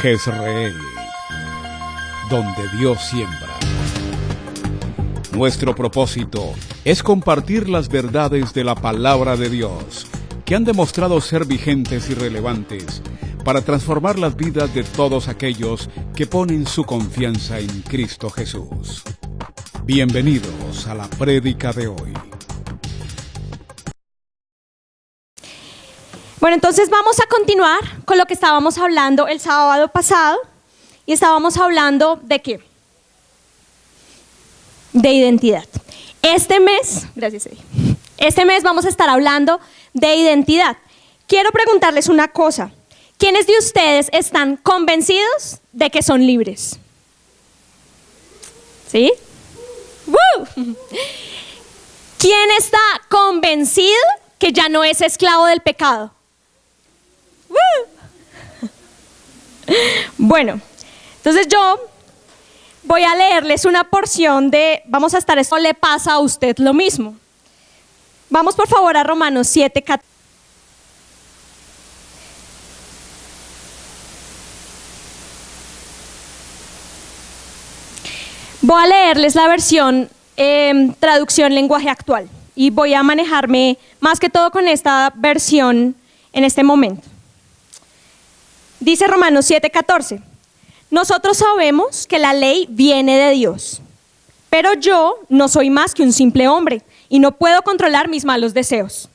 Jezreel, donde Dios siembra. Nuestro propósito es compartir las verdades de la palabra de Dios, que han demostrado ser vigentes y relevantes para transformar las vidas de todos aquellos que ponen su confianza en Cristo Jesús. Bienvenidos a la prédica de hoy. Bueno, entonces vamos a continuar con lo que estábamos hablando el sábado pasado. Y estábamos hablando ¿de qué? De identidad. Este mes vamos a estar hablando de identidad. Quiero preguntarles una cosa. ¿Quiénes de ustedes están convencidos de que son libres? ¿Sí? ¡Woo! ¿Quién está convencido que ya no es esclavo del pecado? ¡Woo! Bueno, entonces yo voy a leerles una porción de, vamos a estar, esto le pasa a usted lo mismo. Vamos por favor a Romanos 7:14. Voy a leerles la versión traducción lenguaje actual y voy a manejarme más que todo con esta versión en este momento. Dice Romanos 7:14, nosotros sabemos que la ley viene de Dios, pero yo no soy más que un simple hombre y no puedo controlar mis malos deseos.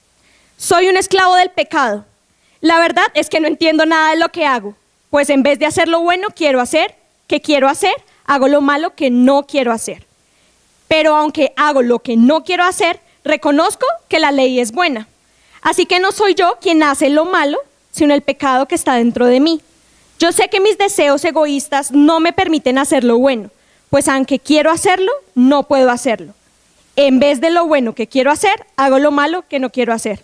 Soy un esclavo del pecado. La verdad es que no entiendo nada de lo que hago, pues en vez de hacer lo bueno quiero hacer, hago lo malo que no quiero hacer. Pero aunque hago lo que no quiero hacer, reconozco que la ley es buena. Así que no soy yo quien hace lo malo, sino el pecado que está dentro de mí. Yo sé que mis deseos egoístas no me permiten hacer lo bueno, pues aunque quiero hacerlo, no puedo hacerlo. En vez de lo bueno que quiero hacer, hago lo malo que no quiero hacer.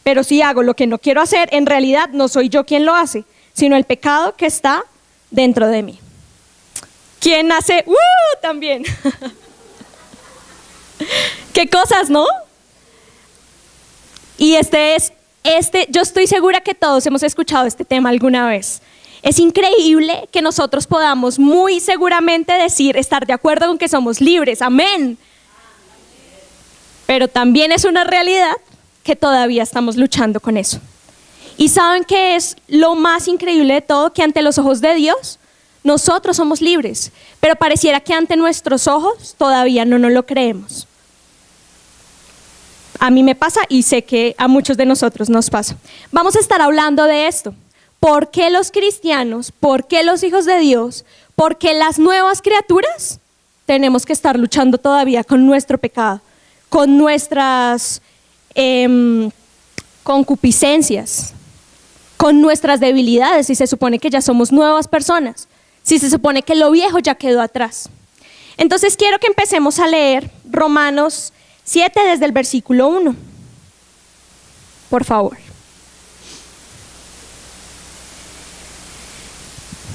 Pero si hago lo que no quiero hacer, en realidad no soy yo quien lo hace, sino el pecado que está dentro de mí. ¿Quién hace? También. ¿Qué cosas, no? Y yo estoy segura que todos hemos escuchado este tema alguna vez. Es increíble que nosotros podamos muy seguramente estar de acuerdo con que somos libres, amén. Pero también es una realidad que todavía estamos luchando con eso. ¿Y saben qué es lo más increíble de todo? Que ante los ojos de Dios, nosotros somos libres, pero pareciera que ante nuestros ojos todavía no nos lo creemos. A mí me pasa y sé que a muchos de nosotros nos pasa. Vamos a estar hablando de esto. ¿Por qué los cristianos, por qué los hijos de Dios, por qué las nuevas criaturas tenemos que estar luchando todavía con nuestro pecado, con nuestras concupiscencias, con nuestras debilidades, si se supone que ya somos nuevas personas, si se supone que lo viejo ya quedó atrás? Entonces quiero que empecemos a leer Romanos 7 desde el versículo 1, por favor.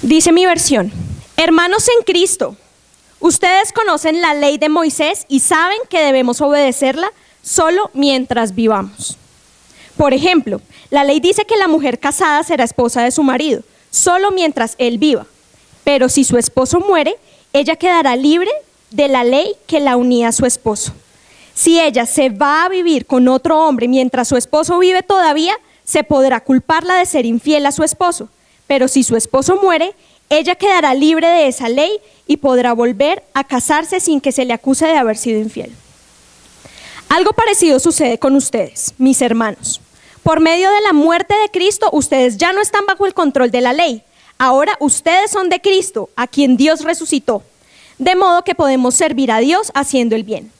Dice mi versión: hermanos en Cristo, ustedes conocen la ley de Moisés y saben que debemos obedecerla solo mientras vivamos. Por ejemplo, la ley dice que la mujer casada será esposa de su marido, solo mientras él viva. Pero si su esposo muere, ella quedará libre de la ley que la unía a su esposo. Si ella se va a vivir con otro hombre mientras su esposo vive todavía, se podrá culparla de ser infiel a su esposo. Pero si su esposo muere, ella quedará libre de esa ley y podrá volver a casarse sin que se le acuse de haber sido infiel. Algo parecido sucede con ustedes, mis hermanos. Por medio de la muerte de Cristo, ustedes ya no están bajo el control de la ley. Ahora ustedes son de Cristo, a quien Dios resucitó. De modo que podemos servir a Dios haciendo el bien.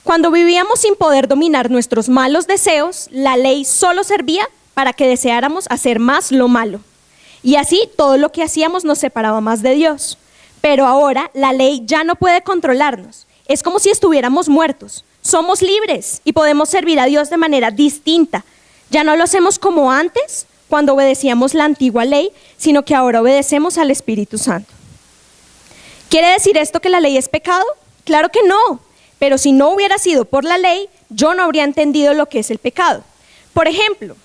Cuando vivíamos sin poder dominar nuestros malos deseos, la ley solo servía para que deseáramos hacer más lo malo. Y así todo lo que hacíamos nos separaba más de Dios. Pero ahora la ley ya no puede controlarnos. Es como si estuviéramos muertos. Somos libres y podemos servir a Dios de manera distinta. Ya no lo hacemos como antes, cuando obedecíamos la antigua ley, sino que ahora obedecemos al Espíritu Santo. ¿Quiere decir esto que la ley es pecado? Claro que no. Pero si no hubiera sido por la ley, yo no habría entendido lo que es el pecado. Por ejemplo,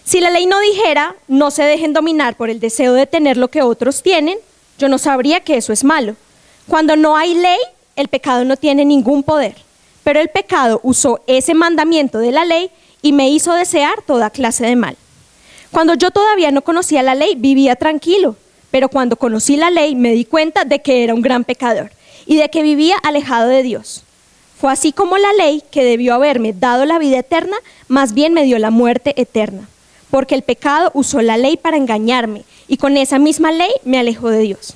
Si la ley no dijera, no se dejen dominar por el deseo de tener lo que otros tienen, yo no sabría que eso es malo. Cuando no hay ley, el pecado no tiene ningún poder. Pero el pecado usó ese mandamiento de la ley y me hizo desear toda clase de mal. Cuando yo todavía no conocía la ley, vivía tranquilo. Pero cuando conocí la ley, me di cuenta de que era un gran pecador y de que vivía alejado de Dios. Fue así como la ley, que debió haberme dado la vida eterna, más bien me dio la muerte eterna. Porque el pecado usó la ley para engañarme y con esa misma ley me alejó de Dios.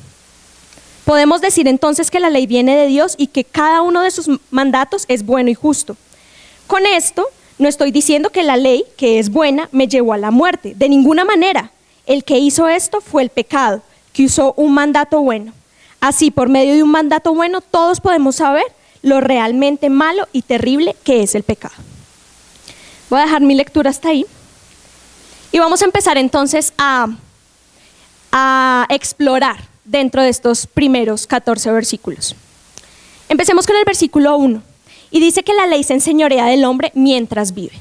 Podemos decir entonces que la ley viene de Dios y que cada uno de sus mandatos es bueno y justo. Con esto no estoy diciendo que la ley, que es buena, me llevó a la muerte. De ninguna manera. El que hizo esto fue el pecado, que usó un mandato bueno. Así, por medio de un mandato bueno, todos podemos saber lo realmente malo y terrible que es el pecado. Voy a dejar mi lectura hasta ahí. Y vamos a empezar entonces a explorar dentro de estos primeros 14 versículos. Empecemos con el versículo 1. Y dice que la ley se enseñorea del hombre mientras vive.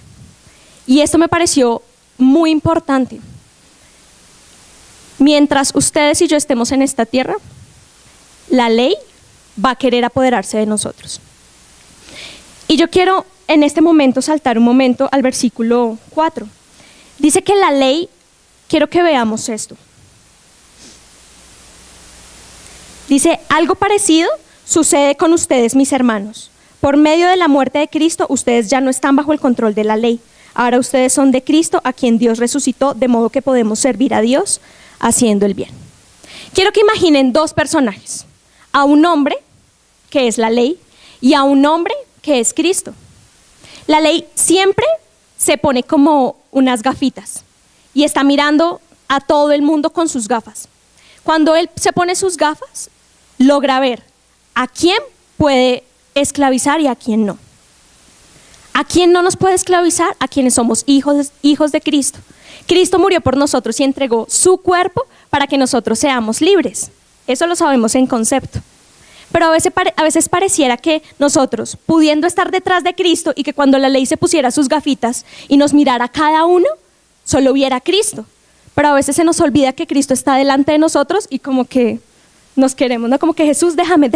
Y esto me pareció muy importante. Mientras ustedes y yo estemos en esta tierra, la ley va a querer apoderarse de nosotros. Y yo quiero en este momento saltar un momento al versículo 4. Dice que la ley, quiero que veamos esto. Dice, algo parecido sucede con ustedes, mis hermanos. Por medio de la muerte de Cristo, ustedes ya no están bajo el control de la ley. Ahora ustedes son de Cristo, a quien Dios resucitó, de modo que podemos servir a Dios haciendo el bien. Quiero que imaginen dos personajes. A un hombre, que es la ley, y a un hombre, que es Cristo. La ley siempre se pone como unas gafitas y está mirando a todo el mundo con sus gafas. Cuando él se pone sus gafas, logra ver a quién puede esclavizar y a quién no. ¿A quién no nos puede esclavizar? A quienes somos hijos de Cristo. Cristo murió por nosotros y entregó su cuerpo para que nosotros seamos libres. Eso lo sabemos en concepto. Pero a veces pareciera que nosotros, pudiendo estar detrás de Cristo y que cuando la ley se pusiera sus gafitas y nos mirara a cada uno, solo viera a Cristo. Pero a veces se nos olvida que Cristo está delante de nosotros y como que nos queremos, ¿no? Como que Jesús, déjame,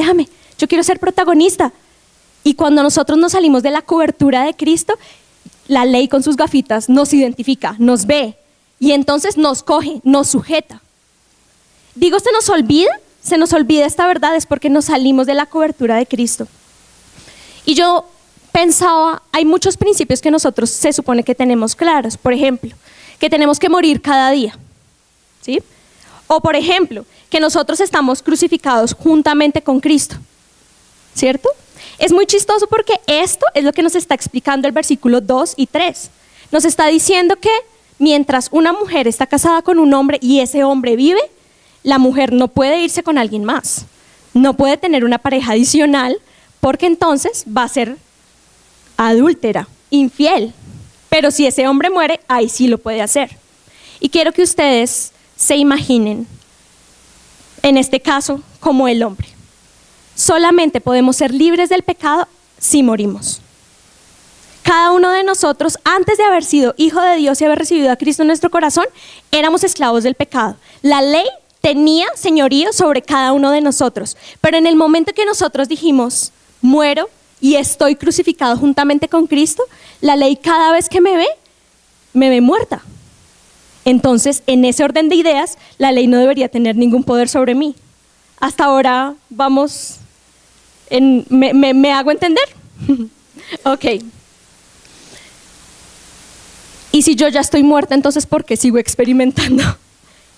yo quiero ser protagonista. Y cuando nosotros nos salimos de la cobertura de Cristo, la ley con sus gafitas nos identifica, nos ve y entonces nos coge, nos sujeta. Digo, se nos olvida esta verdad, es porque nos salimos de la cobertura de Cristo. Y yo pensaba, hay muchos principios que nosotros se supone que tenemos claros. Por ejemplo, que tenemos que morir cada día, ¿sí? O por ejemplo, que nosotros estamos crucificados juntamente con Cristo, ¿cierto? Es muy chistoso porque esto es lo que nos está explicando el versículo 2 y 3. Nos está diciendo que mientras una mujer está casada con un hombre y ese hombre vive, la mujer no puede irse con alguien más, no puede tener una pareja adicional porque entonces va a ser adúltera, infiel. Pero si ese hombre muere, ahí sí lo puede hacer. Y quiero que ustedes se imaginen, en este caso, como el hombre. Solamente podemos ser libres del pecado si morimos. Cada uno de nosotros, antes de haber sido hijo de Dios y haber recibido a Cristo en nuestro corazón, éramos esclavos del pecado. La ley tenía señorío sobre cada uno de nosotros, pero en el momento que nosotros dijimos, muero y estoy crucificado juntamente con Cristo, la ley cada vez que me ve muerta. Entonces, en ese orden de ideas, la ley no debería tener ningún poder sobre mí. Hasta ahora vamos, ¿me hago entender? Ok. Y si yo ya estoy muerta, entonces ¿por qué sigo experimentando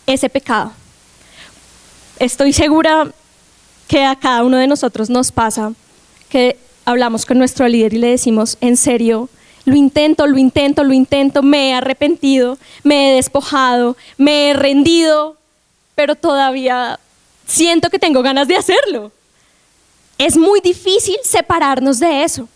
ese pecado? Estoy segura que a cada uno de nosotros nos pasa que hablamos con nuestro líder y le decimos, en serio, lo intento, me he arrepentido, me he despojado, me he rendido, pero todavía siento que tengo ganas de hacerlo. Es muy difícil separarnos de eso.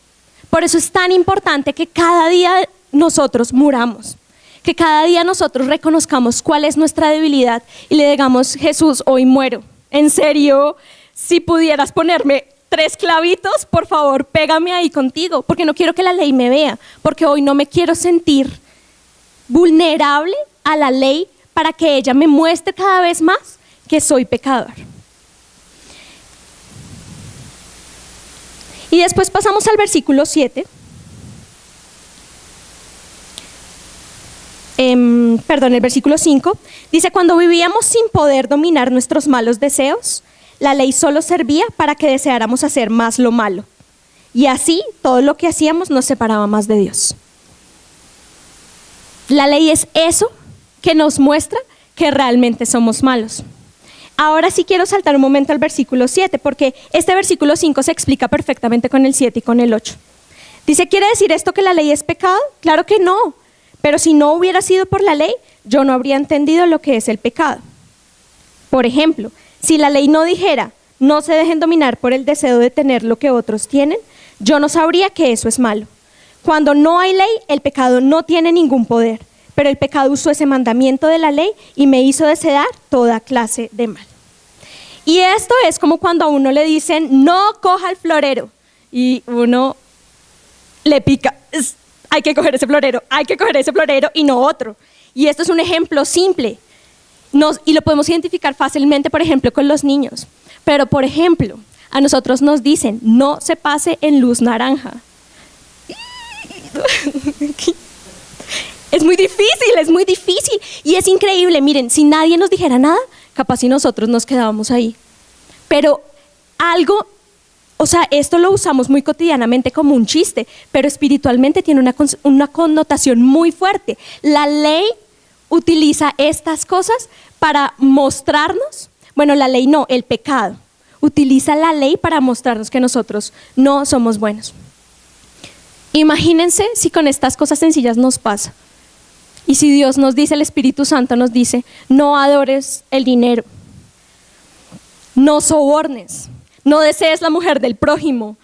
Por eso es tan importante que cada día nosotros muramos, que cada día nosotros reconozcamos cuál es nuestra debilidad y le digamos, Jesús, hoy muero. En serio, si pudieras ponerme 3 clavitos, por favor, pégame ahí contigo, porque no quiero que la ley me vea, porque hoy no me quiero sentir vulnerable a la ley para que ella me muestre cada vez más que soy pecador. Y después pasamos al versículo 7. El versículo 5. Dice, cuando vivíamos sin poder dominar nuestros malos deseos, la ley solo servía para que deseáramos hacer más lo malo. Y así, todo lo que hacíamos nos separaba más de Dios. La ley es eso que nos muestra que realmente somos malos. Ahora sí quiero saltar un momento al versículo 7, porque este versículo 5 se explica perfectamente con el 7 y con el 8. Dice, ¿quiere decir esto que la ley es pecado? Claro que no, pero si no hubiera sido por la ley, yo no habría entendido lo que es el pecado. Por ejemplo, si la ley no dijera, no se dejen dominar por el deseo de tener lo que otros tienen, yo no sabría que eso es malo. Cuando no hay ley, el pecado no tiene ningún poder. Pero el pecado usó ese mandamiento de la ley y me hizo desear toda clase de mal. Y esto es como cuando a uno le dicen, no coja el florero, y uno le pica, hay que coger ese florero y no otro. Y esto es un ejemplo simple, y lo podemos identificar fácilmente, por ejemplo, con los niños. Pero, por ejemplo, a nosotros nos dicen, no se pase en luz naranja. Es muy difícil y es increíble. Miren, si nadie nos dijera nada, capaz si nosotros nos quedábamos ahí. Pero esto lo usamos muy cotidianamente como un chiste, pero espiritualmente tiene una connotación muy fuerte. La ley utiliza estas cosas para mostrarnos, la ley no, el pecado. Utiliza la ley para mostrarnos que nosotros no somos buenos. Imagínense si con estas cosas sencillas nos pasa. Y si Dios nos dice, el Espíritu Santo nos dice, no adores el dinero, no sobornes, no desees la mujer del prójimo.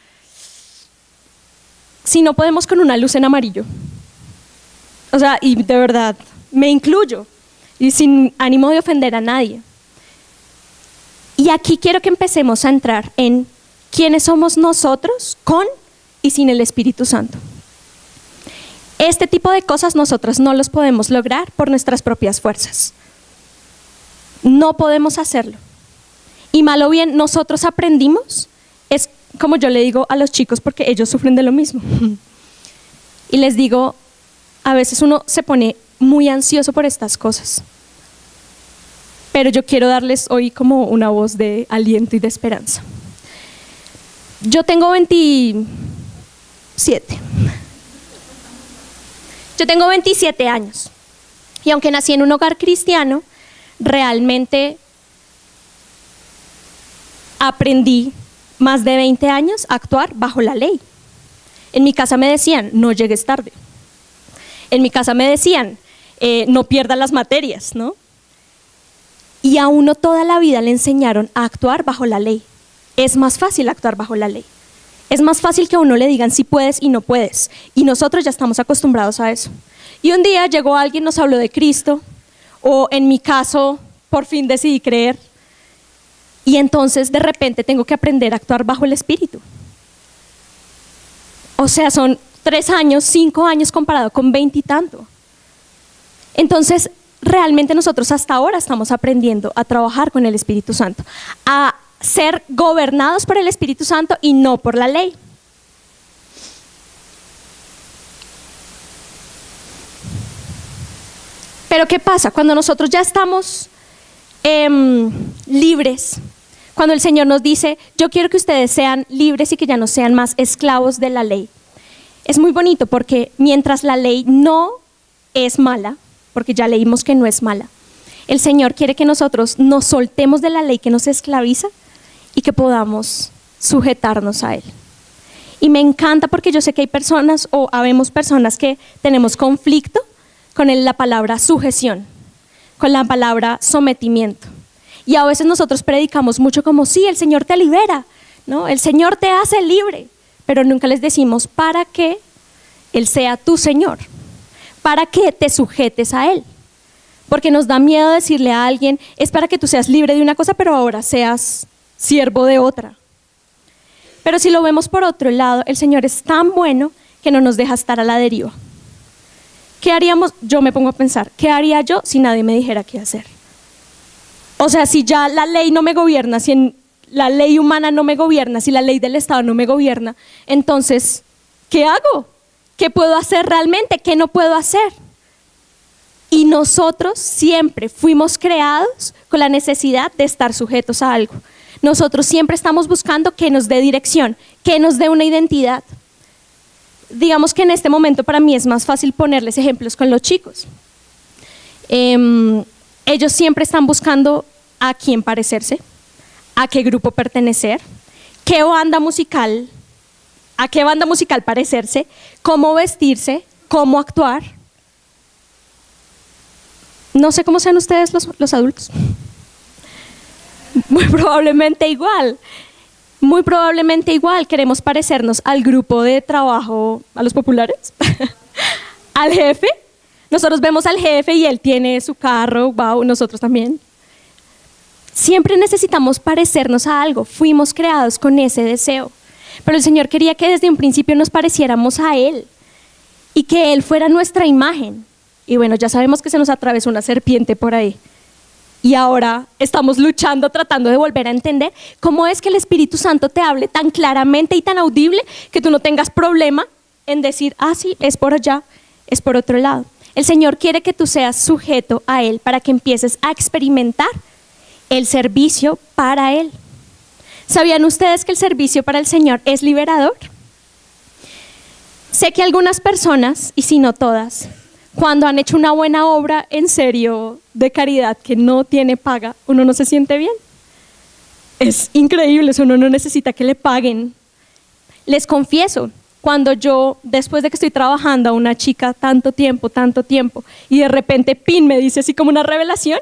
Si no podemos con una luz en amarillo. Y de verdad, me incluyo, y sin ánimo de ofender a nadie. Y aquí quiero que empecemos a entrar en quiénes somos nosotros con y sin el Espíritu Santo. Este tipo de cosas nosotros no los podemos lograr por nuestras propias fuerzas. No podemos hacerlo. Y mal o bien, nosotros aprendimos, es como yo le digo a los chicos, porque ellos sufren de lo mismo. Y les digo, a veces uno se pone muy ansioso por estas cosas. Pero yo quiero darles hoy como una voz de aliento y de esperanza. Yo tengo 27 años y aunque nací en un hogar cristiano, realmente aprendí más de 20 años a actuar bajo la ley. En mi casa me decían, no llegues tarde. En mi casa me decían, no pierdas las materias, ¿no? Y a uno toda la vida le enseñaron a actuar bajo la ley. Es más fácil actuar bajo la ley. Es más fácil que a uno le digan si puedes y no puedes. Y nosotros ya estamos acostumbrados a eso. Y un día llegó alguien, nos habló de Cristo, o en mi caso, por fin decidí creer. Y entonces de repente tengo que aprender a actuar bajo el Espíritu. Son 3 años, 5 años comparado con 20 y tanto. Entonces, realmente nosotros hasta ahora estamos aprendiendo a trabajar con el Espíritu Santo, a ser gobernados por el Espíritu Santo y no por la ley. Pero ¿qué pasa? Cuando nosotros ya estamos libres, cuando el Señor nos dice, yo quiero que ustedes sean libres y que ya no sean más esclavos de la ley. Es muy bonito porque mientras la ley no es mala, porque ya leímos que no es mala, el Señor quiere que nosotros nos soltemos de la ley que nos esclaviza y que podamos sujetarnos a Él. Y me encanta porque yo sé que hay personas o habemos personas que tenemos conflicto con la palabra sujeción, con la palabra sometimiento. Y a veces nosotros predicamos mucho como, sí, el Señor te libera, ¿no? El Señor te hace libre, pero nunca les decimos para que Él sea tu Señor, para que te sujetes a Él. Porque nos da miedo decirle a alguien, es para que tú seas libre de una cosa, pero ahora seas siervo de otra. Pero si lo vemos por otro lado, el Señor es tan bueno que no nos deja estar a la deriva, ¿qué haríamos? Yo me pongo a pensar, ¿qué haría yo si nadie me dijera qué hacer? O sea, si ya la ley no me gobierna, si la ley humana no me gobierna, si la ley del Estado no me gobierna, entonces, ¿qué hago? ¿Qué puedo hacer realmente? ¿Qué no puedo hacer? Y nosotros siempre fuimos creados con la necesidad de estar sujetos a algo. Nosotros siempre estamos buscando que nos dé dirección, que nos dé una identidad. Digamos que en este momento para mí es más fácil ponerles ejemplos con los chicos. Ellos siempre están buscando a quién parecerse, a qué grupo pertenecer, a qué banda musical parecerse, cómo vestirse, cómo actuar. No sé cómo sean ustedes los adultos. Muy probablemente igual. Muy probablemente igual queremos parecernos al grupo de trabajo, a los populares, al jefe. Nosotros vemos al jefe y él tiene su carro, wow, nosotros también. Siempre necesitamos parecernos a algo, fuimos creados con ese deseo. Pero el Señor quería que desde un principio nos pareciéramos a Él y que Él fuera nuestra imagen. Y bueno, ya sabemos que se nos atravesó una serpiente por ahí. Y ahora estamos luchando, tratando de volver a entender cómo es que el Espíritu Santo te hable tan claramente y tan audible que tú no tengas problema en decir, ah, sí, es por allá, es por otro lado. El Señor quiere que tú seas sujeto a Él para que empieces a experimentar el servicio para Él. ¿Sabían ustedes que el servicio para el Señor es liberador? Sé que algunas personas, y si no todas, cuando han hecho una buena obra en serio de caridad que no tiene paga, uno no se siente bien. Es increíble, eso uno no necesita que le paguen. Les confieso, cuando yo, después de que estoy trabajando a una chica tanto tiempo, y de repente, pin, me dice así como una revelación,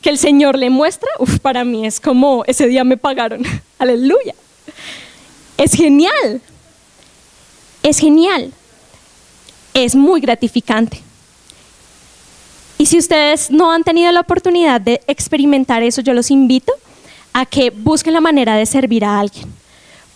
que el Señor le muestra, para mí es como, ese día me pagaron, aleluya. Es genial, es muy gratificante. Y si ustedes no han tenido la oportunidad de experimentar eso, yo los invito a que busquen la manera de servir a alguien.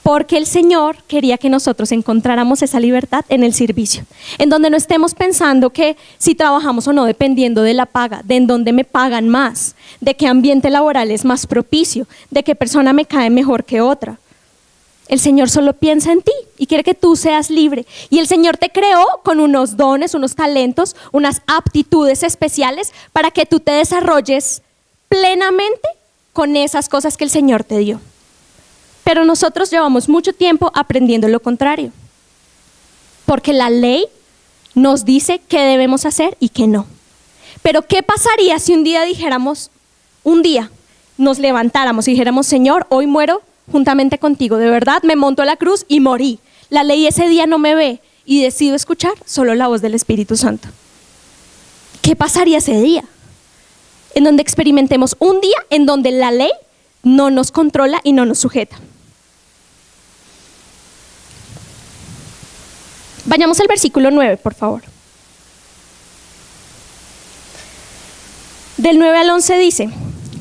Porque el Señor quería que nosotros encontráramos esa libertad en el servicio, en donde no estemos pensando que si trabajamos o no dependiendo de la paga, de en dónde me pagan más, de qué ambiente laboral es más propicio, de qué persona me cae mejor que otra. El Señor solo piensa en ti y quiere que tú seas libre. Y el Señor te creó con unos dones, unos talentos, unas aptitudes especiales para que tú te desarrolles plenamente con esas cosas que el Señor te dio. Pero nosotros llevamos mucho tiempo aprendiendo lo contrario, porque la ley nos dice qué debemos hacer y qué no. Pero ¿qué pasaría si un día nos levantáramos y dijéramos, Señor, hoy muero juntamente contigo, de verdad me monto a la cruz y morí? La ley ese día no me ve y decido escuchar solo la voz del Espíritu Santo. ¿Qué pasaría ese día? En donde experimentemos un día en donde la ley no nos controla y no nos sujeta. Vayamos al versículo 9, por favor. Del 9 al 11 dice,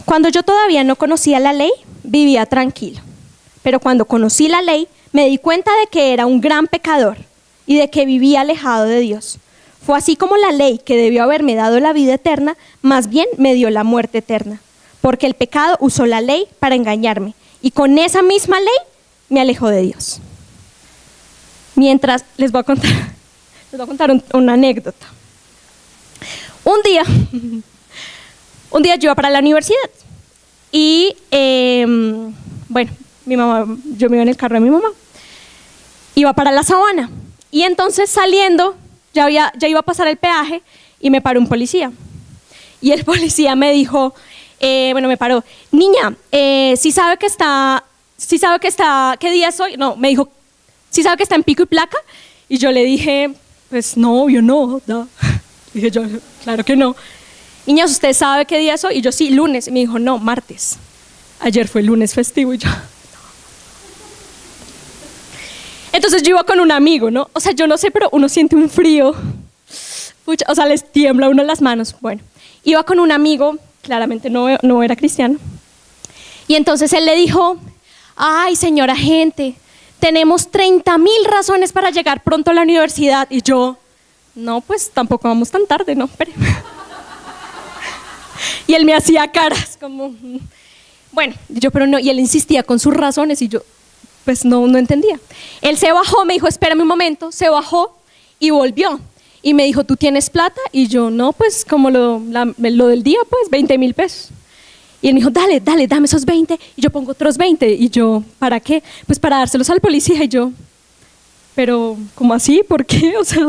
cuando yo todavía no conocía la ley, vivía tranquilo. Pero cuando conocí la ley, me di cuenta de que era un gran pecador y de que vivía alejado de Dios. Fue así como la ley, que debió haberme dado la vida eterna, más bien me dio la muerte eterna. Porque el pecado usó la ley para engañarme y con esa misma ley me alejó de Dios. Mientras les voy a contar una anécdota. Un día yo iba para la universidad y mi mamá, yo me iba en el carro de mi mamá, iba para la Sabana y entonces saliendo ya iba a pasar el peaje y me paró un policía y el policía me dijo, me paró, niña, ¿sí sabe que está, qué día es hoy? No, me dijo, ¿sí sabe que está en pico y placa? Y yo le dije, pues no, yo no. Dije yo, claro que no. Niña, ¿usted sabe qué día es hoy? Y yo, sí, lunes. Y me dijo, no, martes. Ayer fue lunes festivo y yo, no. Entonces yo iba con un amigo, ¿no? O sea, yo no sé, pero uno siente un frío. Pucha, o sea, les tiembla a uno las manos. Bueno, iba con un amigo, claramente no era cristiano. Y entonces él le dijo, ay, señor agente, tenemos 30,000 razones para llegar pronto a la universidad. Y yo, no, pues tampoco vamos tan tarde, no, espere. Y él me hacía caras como, bueno, yo, pero no, y él insistía con sus razones y yo, pues no entendía. Él se bajó, me dijo, espérame un momento, se bajó y volvió. Y me dijo, ¿tú tienes plata? Y yo, no, pues como lo del día, pues 20,000 pesos. Y él me dijo, dale, dame esos 20 y yo pongo otros 20. Y yo, ¿para qué? Pues para dárselos al policía. Y yo, pero, ¿cómo así? ¿Por qué? O sea,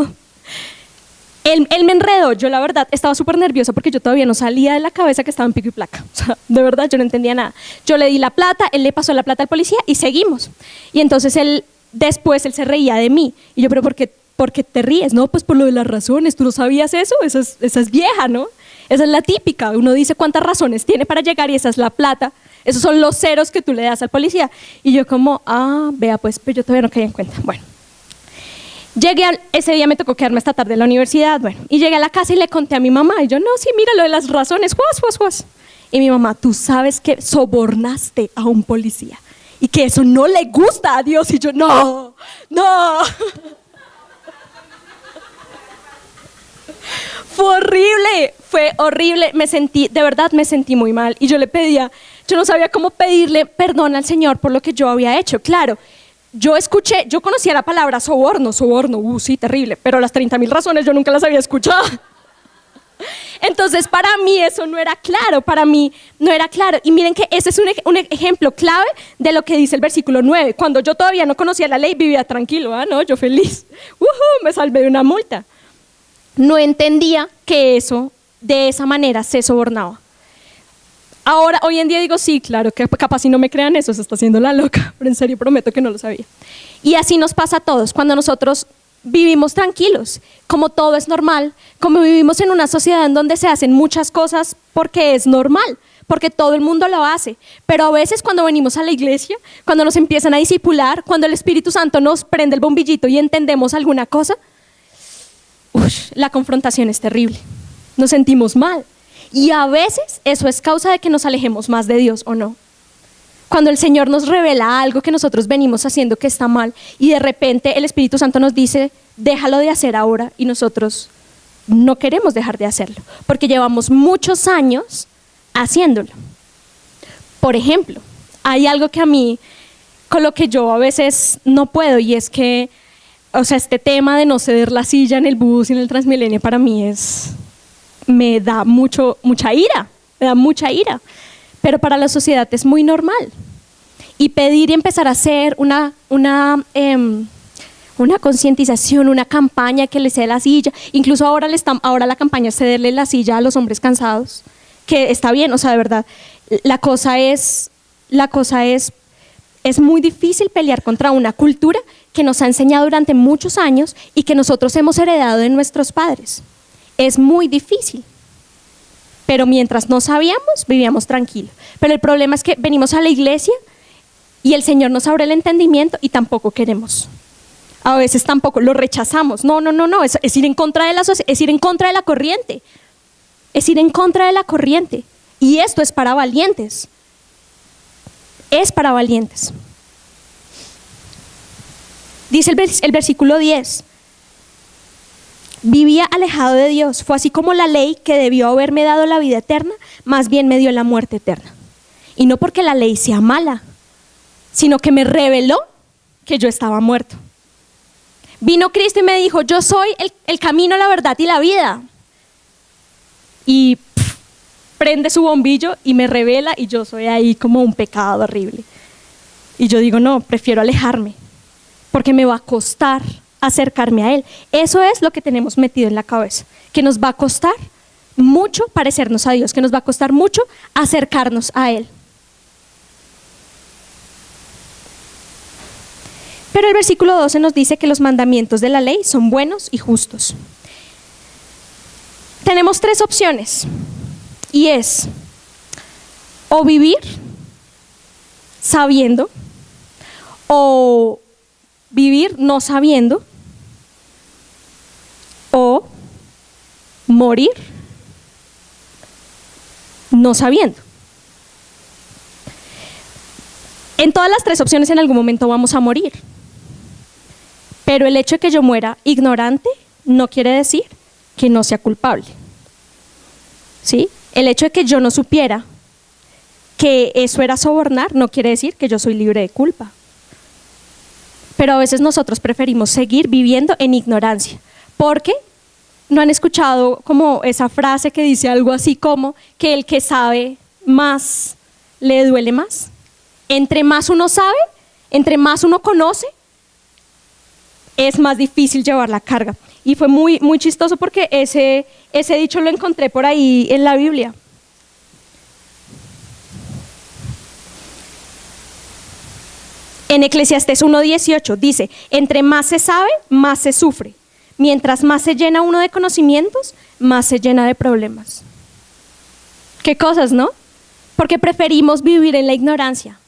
él me enredó. Yo la verdad estaba súper nerviosa porque yo todavía no salía de la cabeza que estaba en pico y placa. O sea, de verdad yo no entendía nada. Yo le di la plata, él le pasó la plata al policía y seguimos. Y entonces después él se reía de mí. Y yo, pero ¿por qué te ríes? No, pues por lo de las razones. ¿Tú no sabías eso? Esa es vieja, ¿no? Esa es la típica. Uno dice cuántas razones tiene para llegar y esa es la plata. Esos son los ceros que tú le das al policía. Y yo como, vea pues, pero yo todavía no caí en cuenta. Bueno. Ese día me tocó quedarme esta tarde en la universidad, bueno, y llegué a la casa y le conté a mi mamá, y yo, no, sí, mira lo de las razones, juas. Y mi mamá, tú sabes que sobornaste a un policía, y que eso no le gusta a Dios, y yo, no. Fue horrible, de verdad me sentí muy mal, y yo no sabía cómo pedirle perdón al Señor por lo que yo había hecho, claro. Yo conocía la palabra soborno, sí, terrible, pero las 30,000 razones yo nunca las había escuchado. Entonces, para mí eso no era claro, Y miren que ese es un ejemplo clave de lo que dice el versículo 9. Cuando yo todavía no conocía la ley, vivía tranquilo, ¿no? Yo feliz. Me salvé de una multa. No entendía que eso, de esa manera, se sobornaba. Ahora, hoy en día digo, sí, claro, que capaz si no me crean eso, se está haciendo la loca, pero en serio prometo que no lo sabía. Y así nos pasa a todos, cuando nosotros vivimos tranquilos, como todo es normal, como vivimos en una sociedad en donde se hacen muchas cosas porque es normal, porque todo el mundo lo hace, pero a veces cuando venimos a la iglesia, cuando nos empiezan a discipular, cuando el Espíritu Santo nos prende el bombillito y entendemos alguna cosa, la confrontación es terrible, nos sentimos mal. Y a veces eso es causa de que nos alejemos más de Dios, ¿o no? Cuando el Señor nos revela algo que nosotros venimos haciendo que está mal y de repente el Espíritu Santo nos dice, déjalo de hacer ahora, y nosotros no queremos dejar de hacerlo, porque llevamos muchos años haciéndolo. Por ejemplo, hay algo que a mí, con lo que yo a veces no puedo, y es que, o sea, este tema de no ceder la silla en el bus y en el Transmilenio para mí me da mucha ira, pero para la sociedad es muy normal. Y pedir y empezar a hacer una concientización, una campaña que le ceda la silla, incluso ahora la campaña es cederle la silla a los hombres cansados, que está bien, o sea, de verdad, la cosa es muy difícil pelear contra una cultura que nos ha enseñado durante muchos años y que nosotros hemos heredado de nuestros padres. Es muy difícil, pero mientras no sabíamos, vivíamos tranquilos. Pero el problema es que venimos a la iglesia y el Señor nos abre el entendimiento y tampoco queremos. A veces tampoco, lo rechazamos. No, es ir en contra de la sociedad, es ir en contra de la corriente. Es ir en contra de la corriente. Y esto es para valientes. Es para valientes. Dice el versículo 10. Vivía alejado de Dios, fue así como la ley que debió haberme dado la vida eterna, más bien me dio la muerte eterna. Y no porque la ley sea mala, sino que me reveló que yo estaba muerto. Vino Cristo y me dijo, yo soy el camino, la verdad y la vida. Y prende su bombillo y me revela y yo soy ahí como un pecado horrible. Y yo digo, no, prefiero alejarme, porque me va a costar acercarme a Él. Eso es lo que tenemos metido en la cabeza, que nos va a costar mucho parecernos a Dios, que nos va a costar mucho acercarnos a Él. Pero el versículo 12 nos dice que los mandamientos de la ley son buenos y justos. Tenemos 3 opciones, y es o vivir sabiendo, o vivir no sabiendo, o morir no sabiendo. En todas las 3 opciones en algún momento vamos a morir, pero el hecho de que yo muera ignorante no quiere decir que no sea culpable. ¿Sí? El hecho de que yo no supiera que eso era sobornar no quiere decir que yo soy libre de culpa. Pero a veces nosotros preferimos seguir viviendo en ignorancia, porque no han escuchado como esa frase que dice algo así como que el que sabe más le duele más. Entre más uno sabe, entre más uno conoce, es más difícil llevar la carga. Y fue muy, muy chistoso porque ese dicho lo encontré por ahí en la Biblia. En Eclesiastés 1:18 dice, entre más se sabe, más se sufre. Mientras más se llena uno de conocimientos, más se llena de problemas. ¿Qué cosas, no? Porque preferimos vivir en la ignorancia.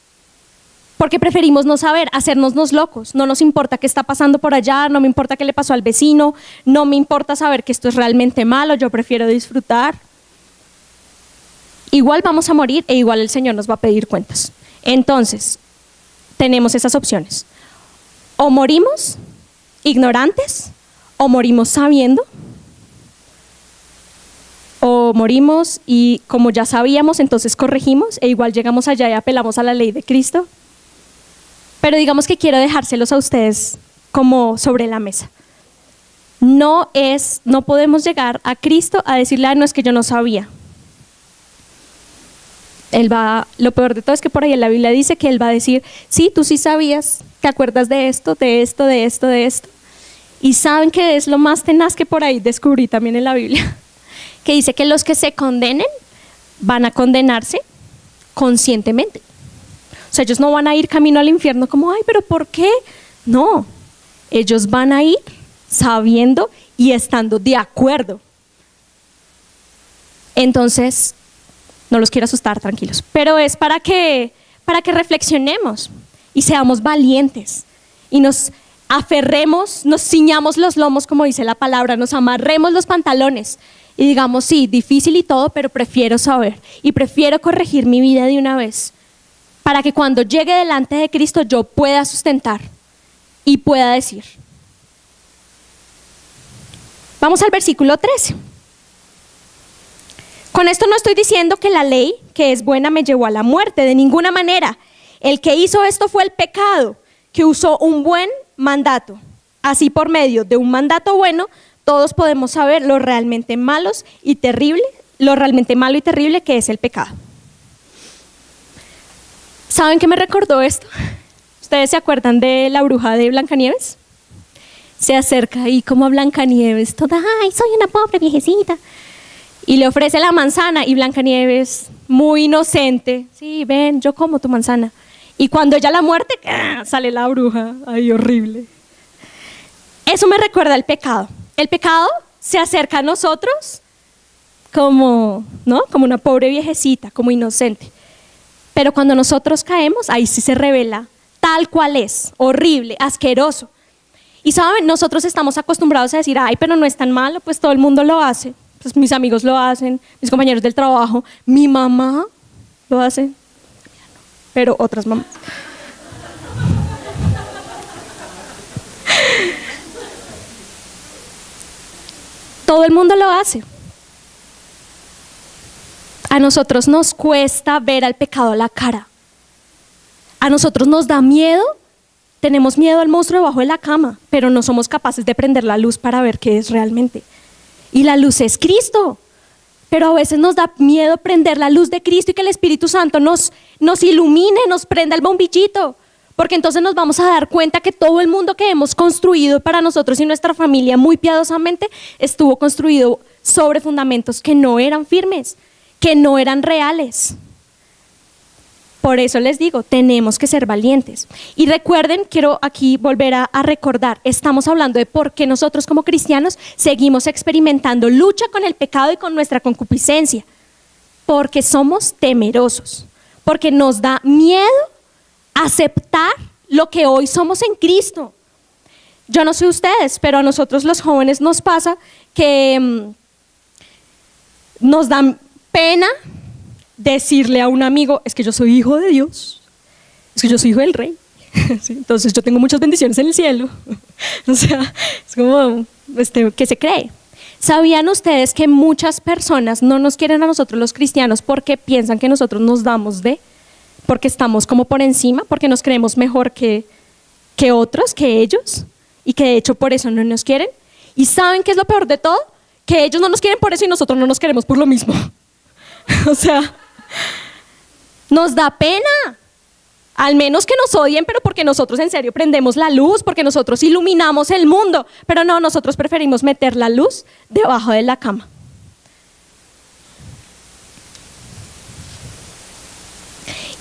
Porque preferimos no saber, hacernos los locos. No nos importa qué está pasando por allá, no me importa qué le pasó al vecino, no me importa saber que esto es realmente malo, yo prefiero disfrutar. Igual vamos a morir e igual el Señor nos va a pedir cuentas. Entonces, tenemos esas opciones. O morimos ignorantes, o morimos sabiendo, o morimos y como ya sabíamos, entonces corregimos e igual llegamos allá y apelamos a la ley de Cristo. Pero digamos que quiero dejárselos a ustedes como sobre la mesa. No podemos llegar a Cristo a decirle, no, es que yo no sabía. Lo peor de todo es que por ahí en la Biblia dice que Él va a decir, sí, tú sí sabías, te acuerdas de esto, de esto, de esto, de esto. Y saben que es lo más tenaz que por ahí descubrí también en la Biblia, que dice que los que se condenen van a condenarse conscientemente. O sea, ellos no van a ir camino al infierno como, ay, pero ¿por qué? No, ellos van a ir sabiendo y estando de acuerdo. Entonces, no los quiero asustar, tranquilos, pero es para que reflexionemos y seamos valientes y nos aferremos, nos ciñamos los lomos, como dice la palabra, nos amarremos los pantalones y digamos, sí, difícil y todo, pero prefiero saber y prefiero corregir mi vida de una vez para que cuando llegue delante de Cristo yo pueda sustentar y pueda decir. Vamos al versículo 13. Con esto no estoy diciendo que la ley, que es buena, me llevó a la muerte, de ninguna manera. El que hizo esto fue el pecado, que usó un buen mandato. Así por medio de un mandato bueno, todos podemos saber lo realmente malo y terrible que es el pecado. ¿Saben qué me recordó esto? ¿Ustedes se acuerdan de la bruja de Blancanieves? Se acerca ahí como a Blancanieves, toda, ay, soy una pobre viejecita. Y le ofrece la manzana y Blancanieves, muy inocente, sí, ven, yo como tu manzana. Y cuando ella la muerte, sale la bruja, ay, horrible. Eso me recuerda al pecado. El pecado se acerca a nosotros como, ¿no? Como una pobre viejecita, como inocente. Pero cuando nosotros caemos, ahí sí se revela tal cual es, horrible, asqueroso. Y saben, nosotros estamos acostumbrados a decir, ay, pero no es tan malo, pues todo el mundo lo hace. Pues mis amigos lo hacen, mis compañeros del trabajo, mi mamá lo hace, pero otras mamás. Todo el mundo lo hace. A nosotros nos cuesta ver al pecado a la cara. A nosotros nos da miedo, tenemos miedo al monstruo debajo de la cama, pero no somos capaces de prender la luz para ver qué es realmente. Y la luz es Cristo, pero a veces nos da miedo prender la luz de Cristo y que el Espíritu Santo nos ilumine, nos prenda el bombillito, porque entonces nos vamos a dar cuenta que todo el mundo que hemos construido para nosotros y nuestra familia muy piadosamente estuvo construido sobre fundamentos que no eran firmes, que no eran reales. Por eso les digo, tenemos que ser valientes. Y recuerden, quiero aquí volver a recordar, estamos hablando de por qué nosotros como cristianos seguimos experimentando lucha con el pecado y con nuestra concupiscencia. Porque somos temerosos, porque nos da miedo aceptar lo que hoy somos en Cristo. Yo no sé ustedes, pero a nosotros los jóvenes nos pasa que nos da pena decirle a un amigo, es que yo soy hijo de Dios, es que yo soy hijo del rey, ¿sí? Entonces yo tengo muchas bendiciones en el cielo. O sea, es como, ¿qué se cree? ¿Sabían ustedes que muchas personas no nos quieren a nosotros los cristianos porque piensan que nosotros nos damos porque estamos como por encima, porque nos creemos mejor que otros, que ellos, y que de hecho por eso no nos quieren? ¿Y saben qué es lo peor de todo? Que ellos no nos quieren por eso y nosotros no nos queremos por lo mismo. O sea, nos da pena. Al menos que nos odien, pero porque nosotros en serio prendemos la luz, porque nosotros iluminamos el mundo. Pero no, nosotros preferimos meter la luz debajo de la cama.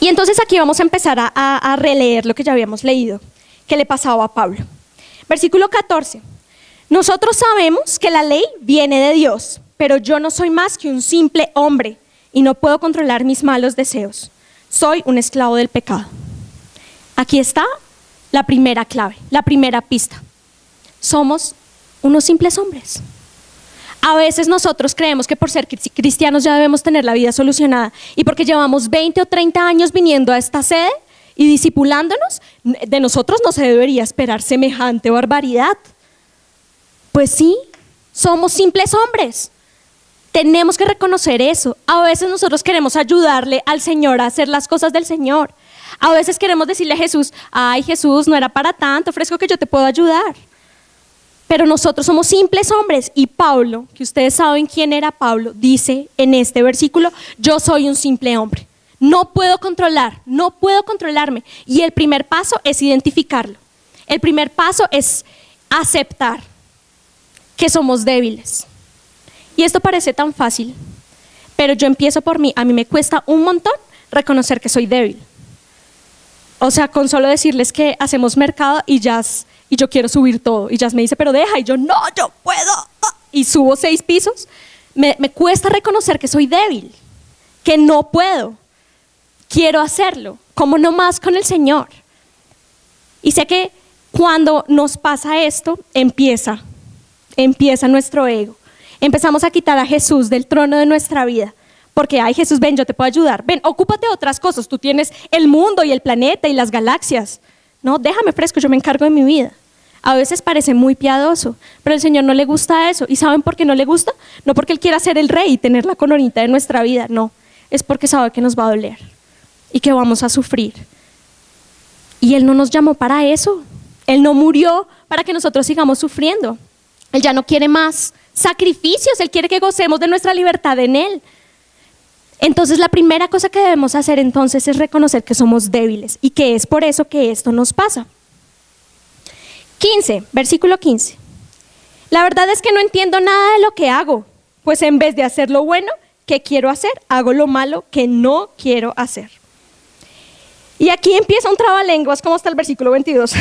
Y entonces aquí vamos a empezar a releer lo que ya habíamos leído, que le pasaba a Pablo. Versículo 14. Nosotros sabemos que la ley viene de Dios, pero yo no soy más que un simple hombre y no puedo controlar mis malos deseos. Soy un esclavo del pecado. Aquí está la primera clave, la primera pista. Somos unos simples hombres. A veces nosotros creemos que por ser cristianos ya debemos tener la vida solucionada y porque llevamos 20 o 30 años viniendo a esta sede y discipulándonos, de nosotros no se debería esperar semejante barbaridad. Pues sí, somos simples hombres. Tenemos que reconocer eso. A veces nosotros queremos ayudarle al Señor a hacer las cosas del Señor. A veces queremos decirle a Jesús, ay Jesús, no era para tanto, ofrezco que yo te puedo ayudar. Pero nosotros somos simples hombres. Y Pablo, que ustedes saben quién era Pablo, dice en este versículo, yo soy un simple hombre. No puedo controlarme. Y el primer paso es identificarlo. El primer paso es aceptar que somos débiles. Y esto parece tan fácil, pero yo empiezo por mí. A mí me cuesta un montón reconocer que soy débil. O sea, con solo decirles que hacemos mercado y yo quiero subir todo. Y Jazz me dice, pero deja. Y yo, no, yo puedo. Y subo 6 pisos. Me cuesta reconocer que soy débil, que no puedo. Quiero hacerlo, como no más con el Señor. Y sé que cuando nos pasa esto, empieza nuestro ego. Empezamos a quitar a Jesús del trono de nuestra vida. Porque, ay Jesús, ven, yo te puedo ayudar. Ven, ocúpate de otras cosas. Tú tienes el mundo y el planeta y las galaxias. No, déjame fresco, yo me encargo de mi vida. A veces parece muy piadoso, pero al Señor no le gusta eso. ¿Y saben por qué no le gusta? No porque Él quiera ser el rey y tener la coronita de nuestra vida. No, es porque sabe que nos va a doler y que vamos a sufrir. Y Él no nos llamó para eso. Él no murió para que nosotros sigamos sufriendo. Él ya no quiere más sacrificios, Él quiere que gocemos de nuestra libertad en Él. Entonces la primera cosa que debemos hacer entonces es reconocer que somos débiles y que es por eso que esto nos pasa. 15, versículo 15. La verdad es que no entiendo nada de lo que hago, pues en vez de hacer lo bueno que quiero hacer, hago lo malo que no quiero hacer. Y aquí empieza un trabalenguas como hasta el versículo 22.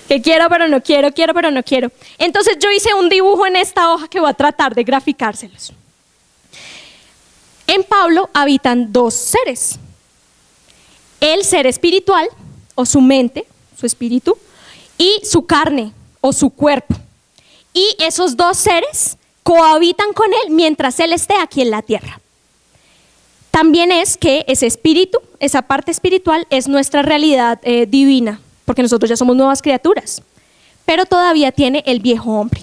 Que quiero pero no quiero, quiero pero no quiero. Entonces yo hice un dibujo en esta hoja que voy a tratar de graficárselos. En Pablo habitan 2 seres. El ser espiritual o su mente, su espíritu, y su carne o su cuerpo. Y esos 2 seres cohabitan con él mientras él esté aquí en la tierra. También es que ese espíritu, esa parte espiritual es nuestra realidad divina, porque nosotros ya somos nuevas criaturas, pero todavía tiene el viejo hombre.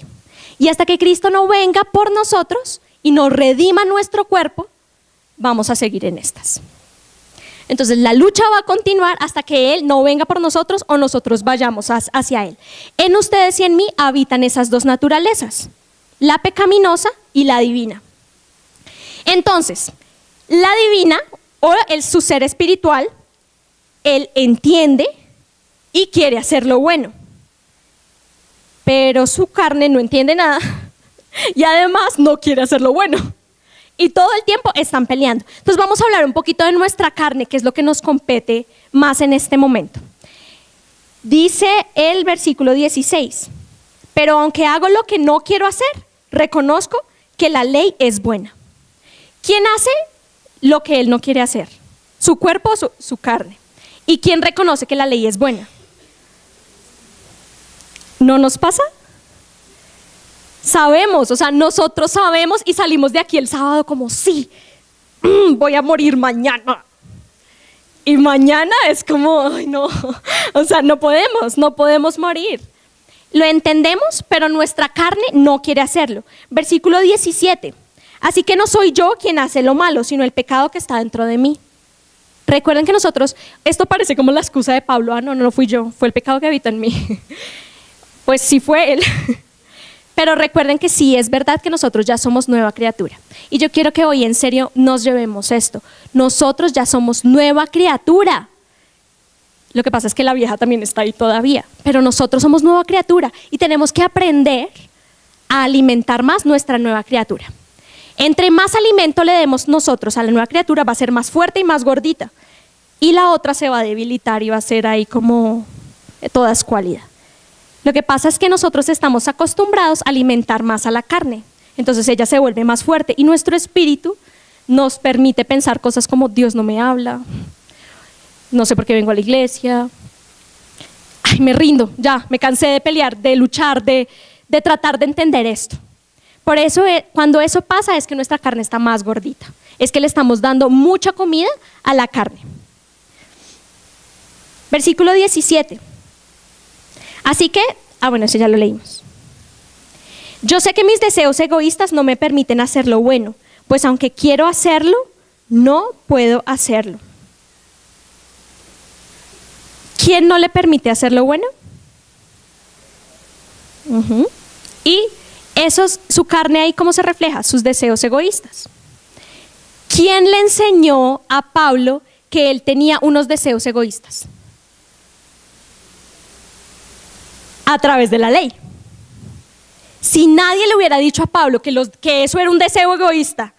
Y hasta que Cristo no venga por nosotros y nos redima nuestro cuerpo, vamos a seguir en estas. Entonces la lucha va a continuar hasta que Él no venga por nosotros o nosotros vayamos hacia Él. En ustedes y en mí habitan esas 2 naturalezas, la pecaminosa y la divina. Entonces, la divina o su ser espiritual, Él entiende y quiere hacer lo bueno, pero su carne no entiende nada y además no quiere hacer lo bueno. Y todo el tiempo están peleando. Entonces vamos a hablar un poquito de nuestra carne, que es lo que nos compete más en este momento. Dice el versículo 16, pero aunque hago lo que no quiero hacer, reconozco que la ley es buena. ¿Quién hace lo que él no quiere hacer? ¿Su cuerpo o su carne? ¿Y quién reconoce que la ley es buena? ¿No nos pasa? Sabemos, o sea, nosotros sabemos y salimos de aquí el sábado como, sí, voy a morir mañana. Y mañana es como, ay no, o sea, no podemos morir. Lo entendemos, pero nuestra carne no quiere hacerlo. Versículo 17. Así que no soy yo quien hace lo malo, sino el pecado que está dentro de mí. Recuerden que nosotros, esto parece como la excusa de Pablo, no fui yo, fue el pecado que habita en mí. Pues sí fue él. Pero recuerden que sí, es verdad que nosotros ya somos nueva criatura. Y yo quiero que hoy en serio nos llevemos esto. Nosotros ya somos nueva criatura. Lo que pasa es que la vieja también está ahí todavía. Pero nosotros somos nueva criatura y tenemos que aprender a alimentar más nuestra nueva criatura. Entre más alimento le demos nosotros a la nueva criatura, va a ser más fuerte y más gordita. Y la otra se va a debilitar y va a ser ahí como toda escuálida. Lo que pasa es que nosotros estamos acostumbrados a alimentar más a la carne. Entonces ella se vuelve más fuerte y nuestro espíritu nos permite pensar cosas como Dios no me habla, no sé por qué vengo a la iglesia, ay, me rindo, ya, me cansé de pelear, de luchar, de tratar de entender esto. Por eso cuando eso pasa es que nuestra carne está más gordita, es que le estamos dando mucha comida a la carne. Versículo 17. Así que, bueno, eso ya lo leímos. Yo sé que mis deseos egoístas no me permiten hacer lo bueno, pues aunque quiero hacerlo, no puedo hacerlo. ¿Quién no le permite hacer lo bueno? Y su carne ahí, ¿cómo se refleja? Sus deseos egoístas. ¿Quién le enseñó a Pablo que él tenía unos deseos egoístas? A través de la ley. Si nadie le hubiera dicho a Pablo que eso era un deseo egoísta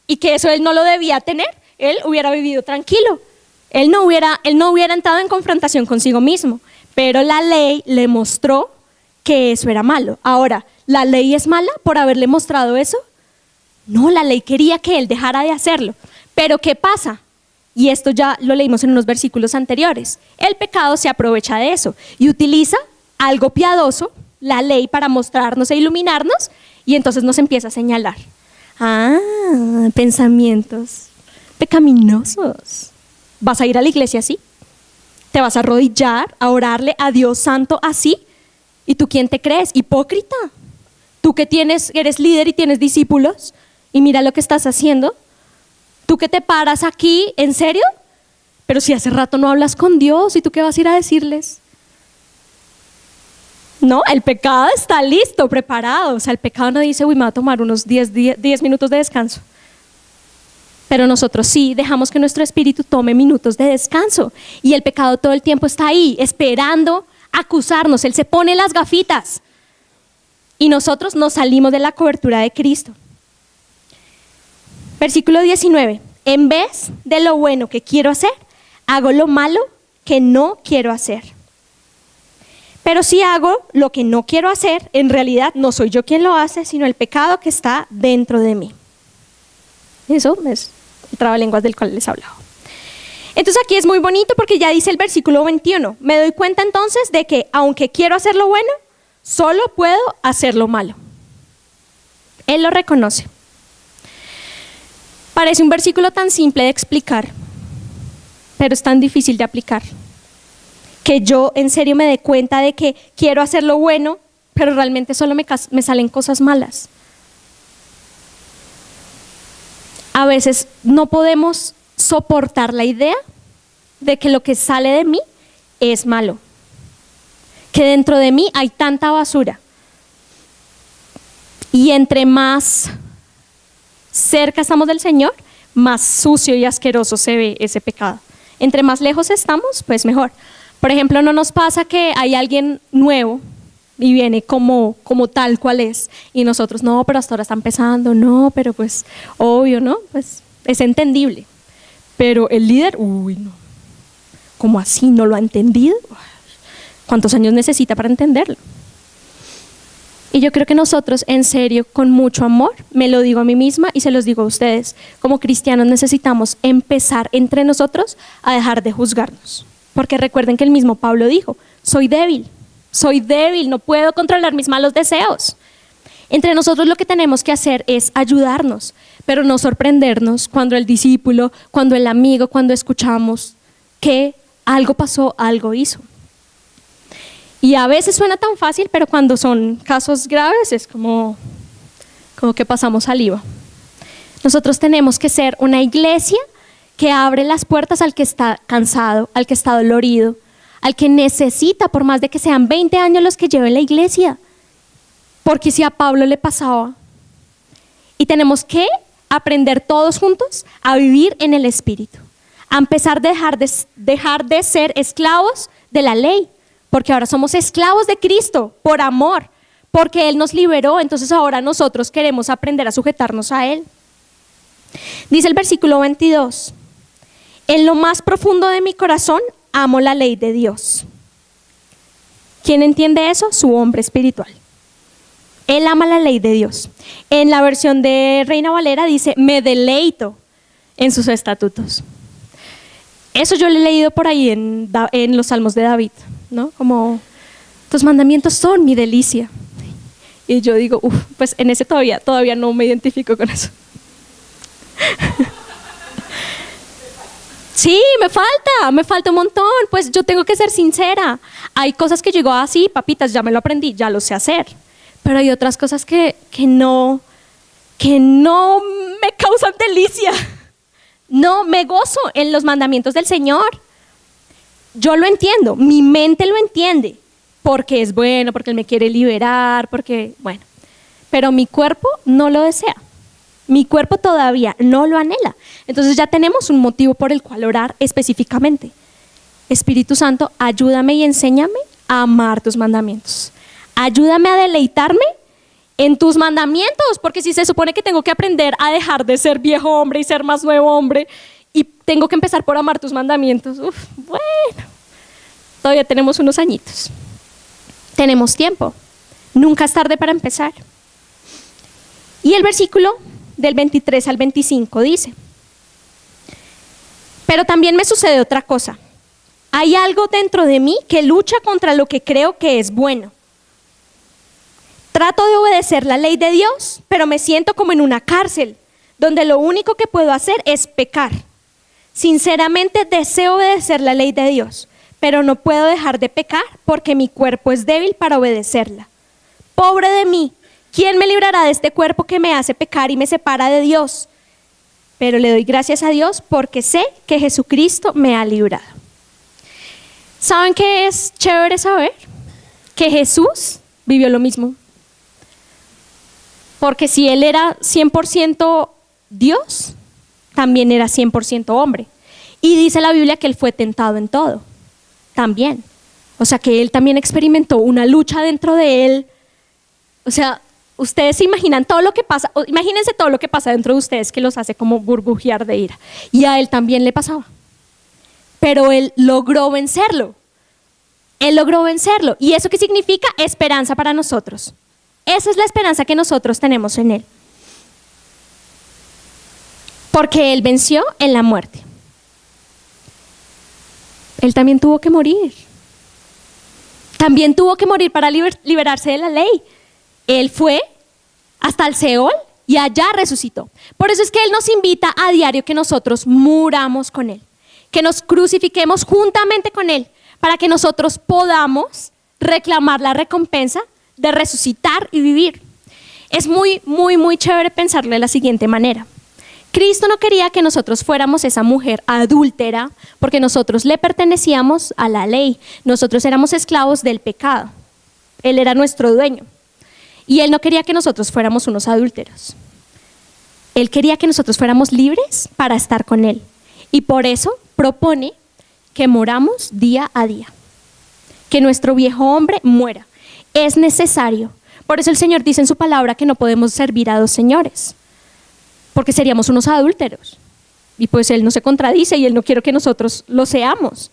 y que eso él no lo debía tener, él hubiera vivido tranquilo. Él no hubiera entrado en confrontación consigo mismo, pero la ley le mostró que eso era malo. Ahora, ¿la ley es mala por haberle mostrado eso? No, la ley quería que él dejara de hacerlo. Pero ¿qué pasa? Y esto ya lo leímos en unos versículos anteriores. El pecado se aprovecha de eso y utiliza algo piadoso, la ley, para mostrarnos e iluminarnos, y entonces nos empieza a señalar. Pensamientos pecaminosos. ¿Vas a ir a la iglesia así? ¿Te vas a arrodillar a orarle a Dios Santo así? ¿Y tú quién te crees? Hipócrita. Tú que eres líder y tienes discípulos, y mira lo que estás haciendo. ¿Tú que te paras aquí? ¿En serio? Pero si hace rato no hablas con Dios, ¿y tú qué vas a ir a decirles? No, el pecado está listo, preparado. O sea, el pecado no dice, me voy a tomar unos 10 minutos de descanso. Pero nosotros sí dejamos que nuestro espíritu tome minutos de descanso. Y el pecado todo el tiempo está ahí, esperando acusarnos. Él se pone las gafitas. Y nosotros nos salimos de la cobertura de Cristo. Versículo 19. En vez de lo bueno que quiero hacer, hago lo malo que no quiero hacer. Pero si hago lo que no quiero hacer, en realidad no soy yo quien lo hace, sino el pecado que está dentro de mí. Eso es el trabalenguas del cual les hablaba. Entonces aquí es muy bonito porque ya dice el versículo 21. Me doy cuenta entonces de que aunque quiero hacer lo bueno, solo puedo hacer lo malo. Él lo reconoce. Parece un versículo tan simple de explicar, pero es tan difícil de aplicar. Que yo en serio me dé cuenta de que quiero hacer lo bueno, pero realmente solo me salen cosas malas. A veces no podemos soportar la idea de que lo que sale de mí es malo, que dentro de mí hay tanta basura. Y entre más cerca estamos del Señor, más sucio y asqueroso se ve ese pecado. Entre más lejos estamos, pues mejor. Por ejemplo, no nos pasa que hay alguien nuevo y viene como tal cual es, y nosotros, no, pero hasta ahora está empezando, no, pero pues obvio, ¿no? Pues es entendible. Pero el líder, no. ¿Cómo así? ¿No lo ha entendido? ¿Cuántos años necesita para entenderlo? Y yo creo que nosotros, en serio, con mucho amor, me lo digo a mí misma y se los digo a ustedes, como cristianos necesitamos empezar entre nosotros a dejar de juzgarnos. Porque recuerden que el mismo Pablo dijo, soy débil, no puedo controlar mis malos deseos. Entre nosotros lo que tenemos que hacer es ayudarnos, pero no sorprendernos cuando el discípulo, cuando el amigo, cuando escuchamos que algo pasó, algo hizo. Y a veces suena tan fácil, pero cuando son casos graves es como que pasamos saliva. Nosotros tenemos que ser una iglesia que abre las puertas al que está cansado, al que está dolorido, al que necesita, por más de que sean 20 años los que lleve la iglesia. Porque si a Pablo le pasaba. Y tenemos que aprender todos juntos a vivir en el Espíritu. A empezar a dejar de ser esclavos de la ley. Porque ahora somos esclavos de Cristo por amor. Porque Él nos liberó, entonces ahora nosotros queremos aprender a sujetarnos a Él. Dice el versículo 22. En lo más profundo de mi corazón amo la ley de Dios. ¿Quién entiende eso? Su hombre espiritual. Él ama la ley de Dios. En la versión de Reina Valera dice, me deleito en sus estatutos. Eso yo lo he leído por ahí en los Salmos de David, ¿no? Como, tus mandamientos son mi delicia. Y yo digo, pues en ese todavía no me identifico con eso. Sí, me falta un montón, pues yo tengo que ser sincera. Hay cosas que yo digo, sí, papitas, ya me lo aprendí, ya lo sé hacer. Pero hay otras cosas que no me causan delicia. No me gozo en los mandamientos del Señor. Yo lo entiendo, mi mente lo entiende, porque es bueno, porque Él me quiere liberar, pero mi cuerpo no lo desea. Mi cuerpo todavía no lo anhela. Entonces ya tenemos un motivo por el cual orar específicamente. Espíritu Santo, ayúdame y enséñame a amar tus mandamientos. Ayúdame a deleitarme en tus mandamientos, porque si se supone que tengo que aprender a dejar de ser viejo hombre y ser más nuevo hombre, y tengo que empezar por amar tus mandamientos, todavía tenemos unos añitos. Tenemos tiempo. Nunca es tarde para empezar. Y el versículo del 23 al 25 dice, pero también me sucede otra cosa. Hay algo dentro de mí que lucha contra lo que creo que es bueno. Trato de obedecer la ley de Dios, pero me siento como en una cárcel, donde lo único que puedo hacer es pecar. Sinceramente deseo obedecer la ley de Dios, pero no puedo dejar de pecar porque mi cuerpo es débil para obedecerla. Pobre de mí, ¿quién me librará de este cuerpo que me hace pecar y me separa de Dios? Pero le doy gracias a Dios porque sé que Jesucristo me ha librado. ¿Saben qué es chévere saber? Que Jesús vivió lo mismo. Porque si Él era 100% Dios, también era 100% hombre. Y dice la Biblia que Él fue tentado en todo, también. O sea que Él también experimentó una lucha dentro de Él. O sea, ustedes se imaginan todo lo que pasa, imagínense todo lo que pasa dentro de ustedes que los hace como burbujear de ira. Y a Él también le pasaba. Pero Él logró vencerlo. Él logró vencerlo. ¿Y eso qué significa? Esperanza para nosotros. Esa es la esperanza que nosotros tenemos en Él. Porque Él venció en la muerte. Él también tuvo que morir. También tuvo que morir para liberarse de la ley. Él fue hasta el Seol y allá resucitó. Por eso es que Él nos invita a diario que nosotros muramos con Él. Que nos crucifiquemos juntamente con Él para que nosotros podamos reclamar la recompensa de resucitar y vivir. Es muy, muy, muy chévere pensarlo de la siguiente manera. Cristo no quería que nosotros fuéramos esa mujer adúltera porque nosotros le pertenecíamos a la ley. Nosotros éramos esclavos del pecado. Él era nuestro dueño. Y Él no quería que nosotros fuéramos unos adúlteros. Él quería que nosotros fuéramos libres para estar con Él. Y por eso propone que moramos día a día. Que nuestro viejo hombre muera. Es necesario. Por eso el Señor dice en su palabra que no podemos servir a dos señores, porque seríamos unos adúlteros. Y pues Él no se contradice y Él no quiere que nosotros lo seamos.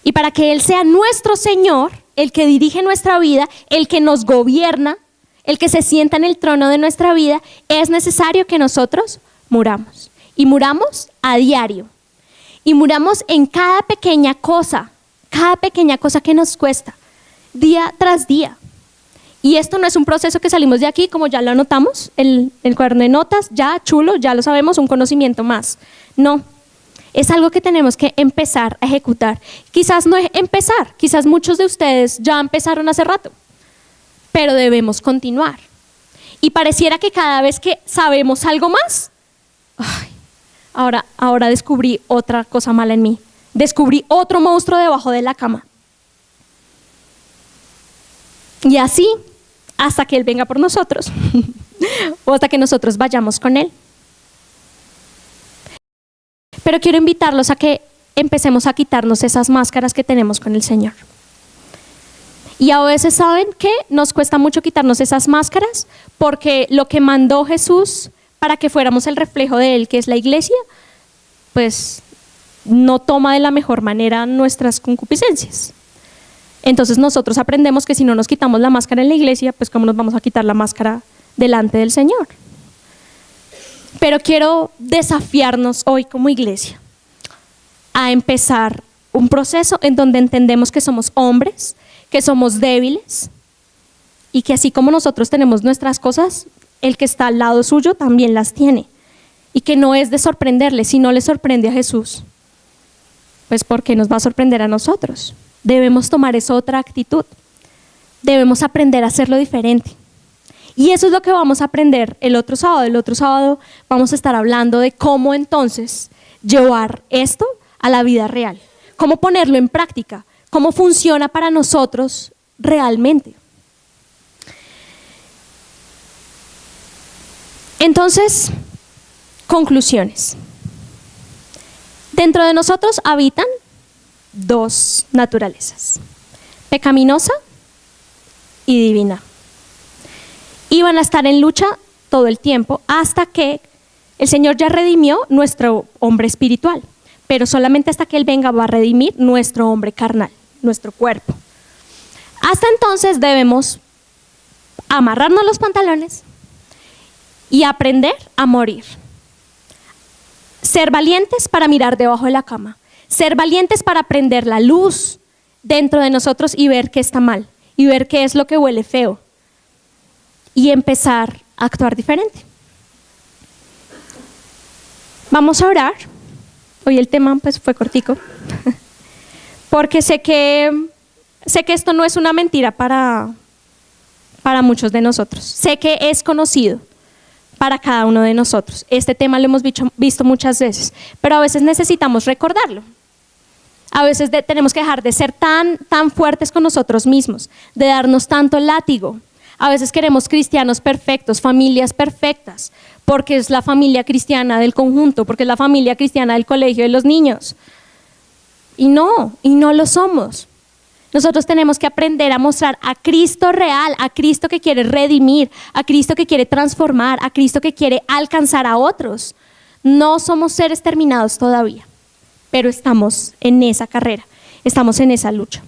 Y para que Él sea nuestro Señor, el que dirige nuestra vida, el que nos gobierna, el que se sienta en el trono de nuestra vida, es necesario que nosotros muramos. Y muramos a diario. Y muramos en cada pequeña cosa que nos cuesta. Día tras día. Y esto no es un proceso que salimos de aquí, como ya lo anotamos, el cuaderno de notas, ya chulo, ya lo sabemos, un conocimiento más. No, Es algo que tenemos que empezar a ejecutar. Quizás no es empezar, quizás muchos de ustedes ya empezaron hace rato, pero debemos continuar. Y pareciera que cada vez que sabemos algo más, ahora descubrí otra cosa mala en mí. Descubrí otro monstruo debajo de la cama. Y así, hasta que Él venga por nosotros, o hasta que nosotros vayamos con Él. Pero quiero invitarlos a que empecemos a quitarnos esas máscaras que tenemos con el Señor. Y a veces, ¿saben qué? Nos cuesta mucho quitarnos esas máscaras porque lo que mandó Jesús para que fuéramos el reflejo de Él, que es la iglesia, pues no toma de la mejor manera nuestras concupiscencias. Entonces nosotros aprendemos que si no nos quitamos la máscara en la iglesia, pues ¿cómo nos vamos a quitar la máscara delante del Señor? Pero quiero desafiarnos hoy como iglesia a empezar un proceso en donde entendemos que somos hombres, que somos débiles y que así como nosotros tenemos nuestras cosas, el que está al lado suyo también las tiene. Y que no es de sorprenderle, si no le sorprende a Jesús, pues ¿por qué nos va a sorprender a nosotros? Debemos tomar esa otra actitud, debemos aprender a hacerlo diferente. Y eso es lo que vamos a aprender el otro sábado. El otro sábado vamos a estar hablando de cómo entonces llevar esto a la vida real, cómo ponerlo en práctica, cómo funciona para nosotros realmente. Entonces, conclusiones. Dentro de nosotros habitan dos naturalezas, pecaminosa y divina. Y van a estar en lucha todo el tiempo hasta que el Señor ya redimió nuestro hombre espiritual, pero solamente hasta que Él venga va a redimir nuestro hombre carnal, nuestro cuerpo. Hasta entonces debemos amarrarnos los pantalones y aprender a morir. Ser valientes para mirar debajo de la cama, ser valientes para prender la luz dentro de nosotros y ver qué está mal, y ver qué es lo que huele feo, y empezar a actuar diferente. Vamos a orar. Hoy el tema pues fue cortico, porque sé que esto no es una mentira para muchos de nosotros. Sé que es conocido para cada uno de nosotros. Este tema lo hemos visto muchas veces, pero a veces necesitamos recordarlo. A veces tenemos que dejar de ser tan fuertes con nosotros mismos, de darnos tanto látigo. A veces queremos cristianos perfectos, familias perfectas, porque es la familia cristiana del conjunto, porque es la familia cristiana del colegio de los niños. Y no lo somos. Nosotros tenemos que aprender a mostrar a Cristo real, a Cristo que quiere redimir, a Cristo que quiere transformar, a Cristo que quiere alcanzar a otros. No somos seres terminados todavía, pero estamos en esa carrera, estamos en esa lucha.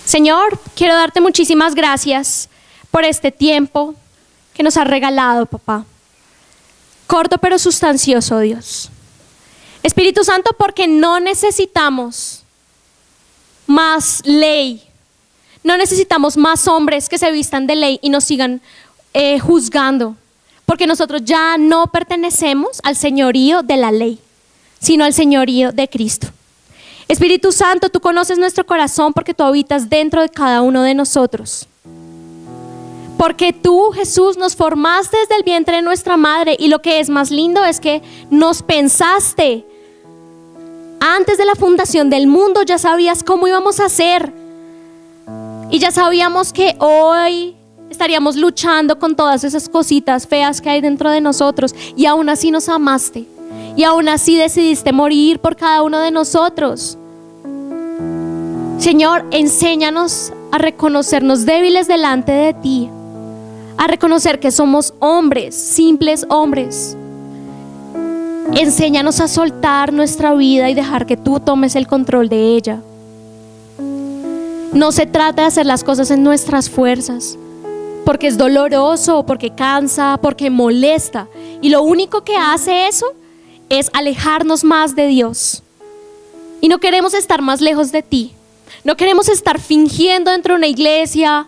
Señor, quiero darte muchísimas gracias por este tiempo que nos has regalado, papá. Corto pero sustancioso, Dios. Espíritu Santo, porque no necesitamos más ley, no necesitamos más hombres que se vistan de ley y nos sigan juzgando, porque nosotros ya no pertenecemos al señorío de la ley, sino al señorío de Cristo. Espíritu Santo, tú conoces nuestro corazón porque tú habitas dentro de cada uno de nosotros. Porque tú, Jesús, nos formaste desde el vientre de nuestra madre, y lo que es más lindo es que nos pensaste. Antes de la fundación del mundo ya sabías cómo íbamos a ser. Y ya sabíamos que hoy estaríamos luchando con todas esas cositas feas que hay dentro de nosotros. Y aún así nos amaste. Y aún así decidiste morir por cada uno de nosotros. Señor, enséñanos a reconocernos débiles delante de ti. A reconocer que somos hombres, simples hombres. Enséñanos a soltar nuestra vida y dejar que tú tomes el control de ella. No se trata de hacer las cosas en nuestras fuerzas, porque es doloroso, porque cansa, porque molesta. Y lo único que hace eso es alejarnos más de Dios. Y no queremos estar más lejos de ti. No queremos estar fingiendo dentro de una iglesia,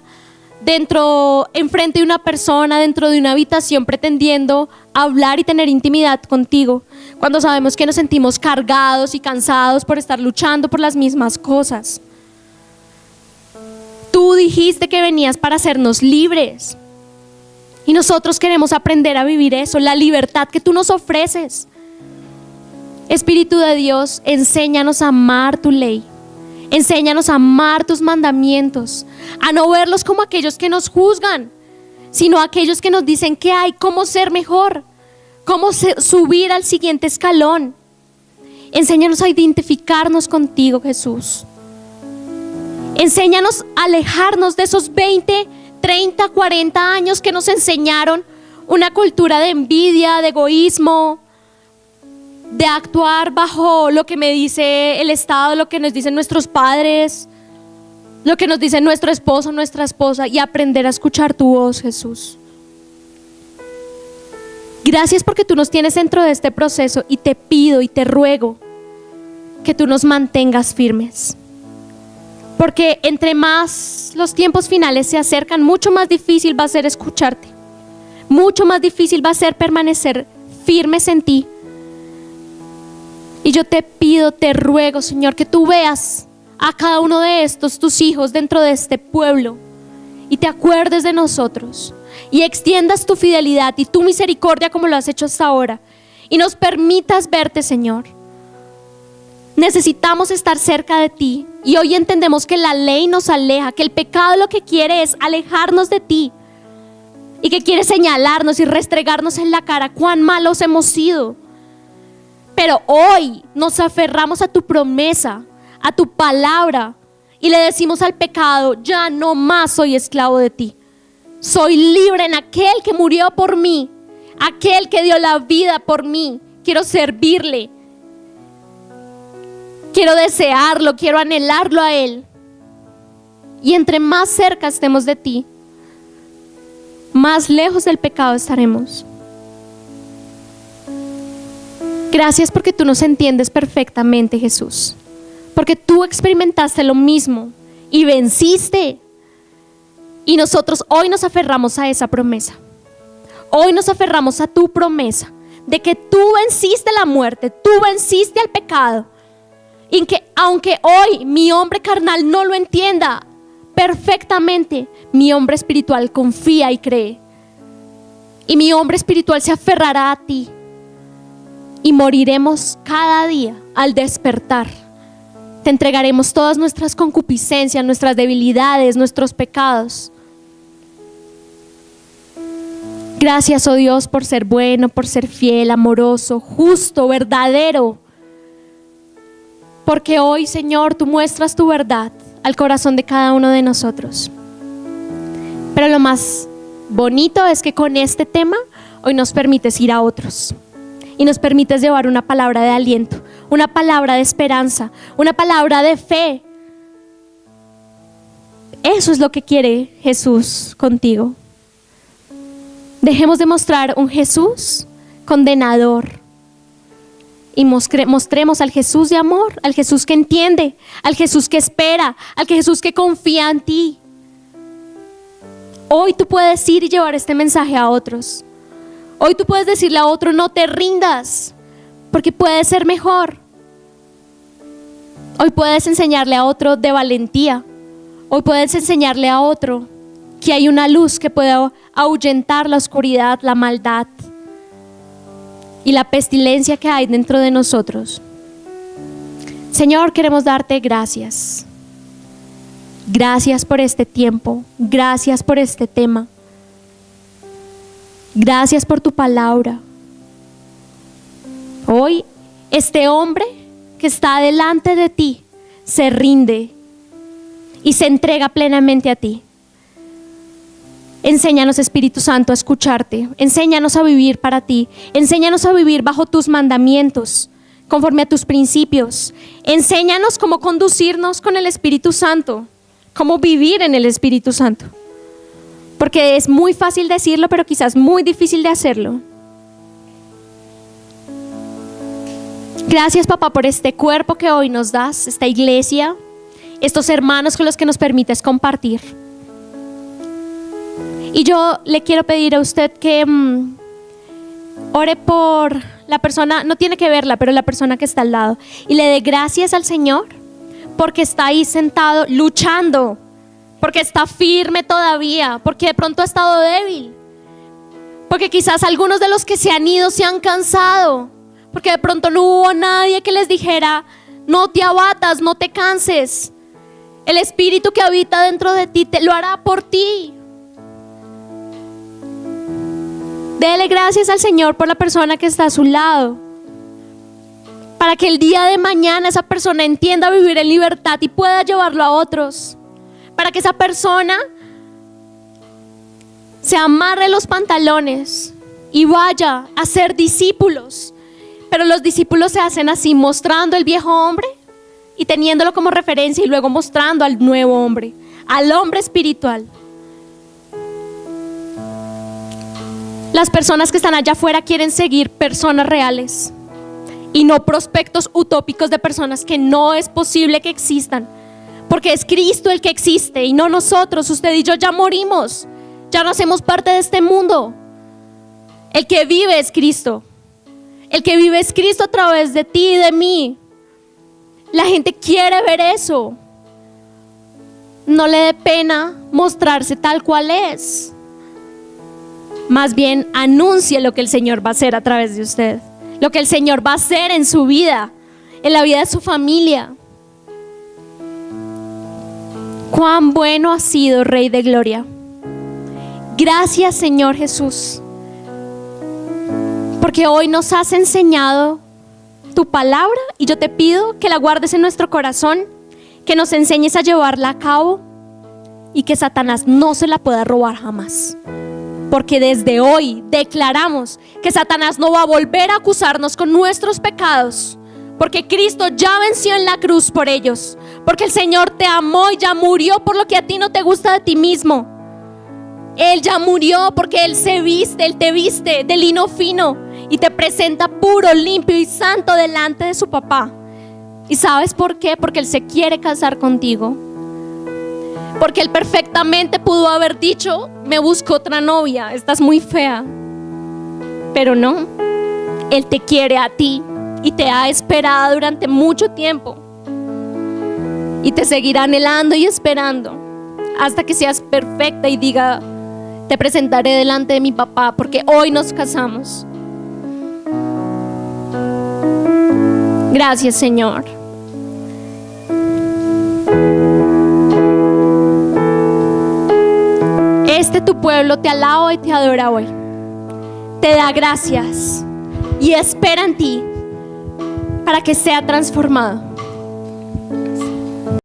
enfrente de una persona, dentro de una habitación, pretendiendo hablar y tener intimidad contigo, cuando sabemos que nos sentimos cargados y cansados por estar luchando por las mismas cosas. Tú dijiste que venías para hacernos libres y nosotros queremos aprender a vivir eso, la libertad que tú nos ofreces. Espíritu de Dios, enséñanos a amar tu ley. Enséñanos a amar tus mandamientos, a no verlos como aquellos que nos juzgan, sino aquellos que nos dicen qué hay, cómo ser mejor, cómo subir al siguiente escalón. Enséñanos a identificarnos contigo, Jesús. Enséñanos a alejarnos de esos 20, 30, 40 años que nos enseñaron una cultura de envidia, de egoísmo, de actuar bajo lo que me dice el Estado, lo que nos dicen nuestros padres, lo que nos dice nuestro esposo, nuestra esposa, y aprender a escuchar tu voz, Jesús. Gracias porque tú nos tienes dentro de este proceso y te pido y te ruego que tú nos mantengas firmes. Porque entre más los tiempos finales se acercan, mucho más difícil va a ser escucharte. Mucho más difícil va a ser permanecer firmes en ti. Y yo te pido, te ruego, Señor, que tú veas a cada uno de estos, tus hijos, dentro de este pueblo, y te acuerdes de nosotros, y extiendas tu fidelidad y tu misericordia como lo has hecho hasta ahora, y nos permitas verte, Señor. Necesitamos estar cerca de ti, y hoy entendemos que la ley nos aleja, que el pecado lo que quiere es alejarnos de ti, y que quiere señalarnos y restregarnos en la cara cuán malos hemos sido. Pero hoy nos aferramos a tu promesa, a tu palabra, y le decimos al pecado: ya no más soy esclavo de ti. Soy libre en aquel que murió por mí, aquel que dio la vida por mí. Quiero servirle, quiero desearlo, quiero anhelarlo a Él. Y entre más cerca estemos de ti, más lejos del pecado estaremos. Gracias porque tú nos entiendes perfectamente, Jesús. Porque tú experimentaste lo mismo y venciste. Y nosotros hoy nos aferramos a esa promesa. Hoy nos aferramos a tu promesa de que tú venciste la muerte, tú venciste al pecado. Y que aunque hoy mi hombre carnal no lo entienda perfectamente, mi hombre espiritual confía y cree. Y mi hombre espiritual se aferrará a ti. Y moriremos cada día al despertar. Te entregaremos todas nuestras concupiscencias, nuestras debilidades, nuestros pecados. Gracias, oh Dios, por ser bueno, por ser fiel, amoroso, justo, verdadero. Porque hoy, Señor, tú muestras tu verdad al corazón de cada uno de nosotros. Pero lo más bonito es que con este tema hoy nos permites ir a otros. Y nos permites llevar una palabra de aliento, una palabra de esperanza, una palabra de fe. Eso es lo que quiere Jesús contigo. Dejemos de mostrar un Jesús condenador y mostremos al Jesús de amor, al Jesús que entiende, al Jesús que espera, al Jesús que confía en ti. Hoy tú puedes ir y llevar este mensaje a otros. Hoy tú puedes decirle a otro: no te rindas, porque puedes ser mejor. Hoy puedes enseñarle a otro de valentía. Hoy puedes enseñarle a otro que hay una luz que puede ahuyentar la oscuridad, la maldad y la pestilencia que hay dentro de nosotros. Señor, queremos darte gracias. Gracias por este tiempo. Gracias por este tema. Gracias por tu palabra. Hoy este hombre que está delante de ti se rinde y se entrega plenamente a ti. Enséñanos, Espíritu Santo, a escucharte. Enséñanos a vivir para ti. Enséñanos a vivir bajo tus mandamientos, conforme a tus principios. Enséñanos cómo conducirnos con el Espíritu Santo, cómo vivir en el Espíritu Santo. Porque es muy fácil decirlo, pero quizás muy difícil de hacerlo. Gracias, papá, por este cuerpo que hoy nos das, esta iglesia, estos hermanos con los que nos permites compartir. Y yo le quiero pedir a usted que ore por la persona, no tiene que verla, pero la persona que está al lado, y le dé gracias al Señor porque está ahí sentado luchando, porque está firme todavía, porque de pronto ha estado débil, porque quizás algunos de los que se han ido se han cansado, porque de pronto no hubo nadie que les dijera: no te abatas, no te canses. El Espíritu que habita dentro de ti lo hará por ti. Dele gracias al Señor por la persona que está a su lado, para que el día de mañana esa persona entienda vivir en libertad y pueda llevarlo a otros, para que esa persona se amarre los pantalones y vaya a ser discípulos. Pero los discípulos se hacen así, mostrando el viejo hombre y teniéndolo como referencia, y luego mostrando al nuevo hombre, al hombre espiritual. Las personas que están allá afuera quieren seguir personas reales y no prospectos utópicos de personas que no es posible que existan, porque es Cristo el que existe y no nosotros. Usted y yo ya morimos, ya no hacemos parte de este mundo. El que vive es Cristo. El que vive es Cristo a través de ti y de mí. La gente quiere ver eso. No le dé pena mostrarse tal cual es. Más bien anuncie lo que el Señor va a hacer a través de usted, lo que el Señor va a hacer en su vida, en la vida de su familia. Cuán bueno has sido, Rey de Gloria. Gracias, Señor Jesús, porque hoy nos has enseñado tu palabra, y yo te pido que la guardes en nuestro corazón, que nos enseñes a llevarla a cabo y que Satanás no se la pueda robar jamás. Porque desde hoy declaramos que Satanás no va a volver a acusarnos con nuestros pecados, porque Cristo ya venció en la cruz por ellos, porque el Señor te amó y ya murió por lo que a ti no te gusta de ti mismo. Él ya murió porque Él te viste de lino fino y te presenta puro, limpio y santo delante de su papá. ¿Y sabes por qué? Porque Él se quiere casar contigo. Porque Él perfectamente pudo haber dicho: me busco otra novia, estás muy fea. Pero no, Él te quiere a ti y te ha esperado durante mucho tiempo. Y te seguirá anhelando y esperando hasta que seas perfecta y diga: te presentaré delante de mi papá, porque hoy nos casamos. Gracias, Señor. Tu pueblo te alaba y te adora hoy. Te da gracias y espera en ti para que sea transformado.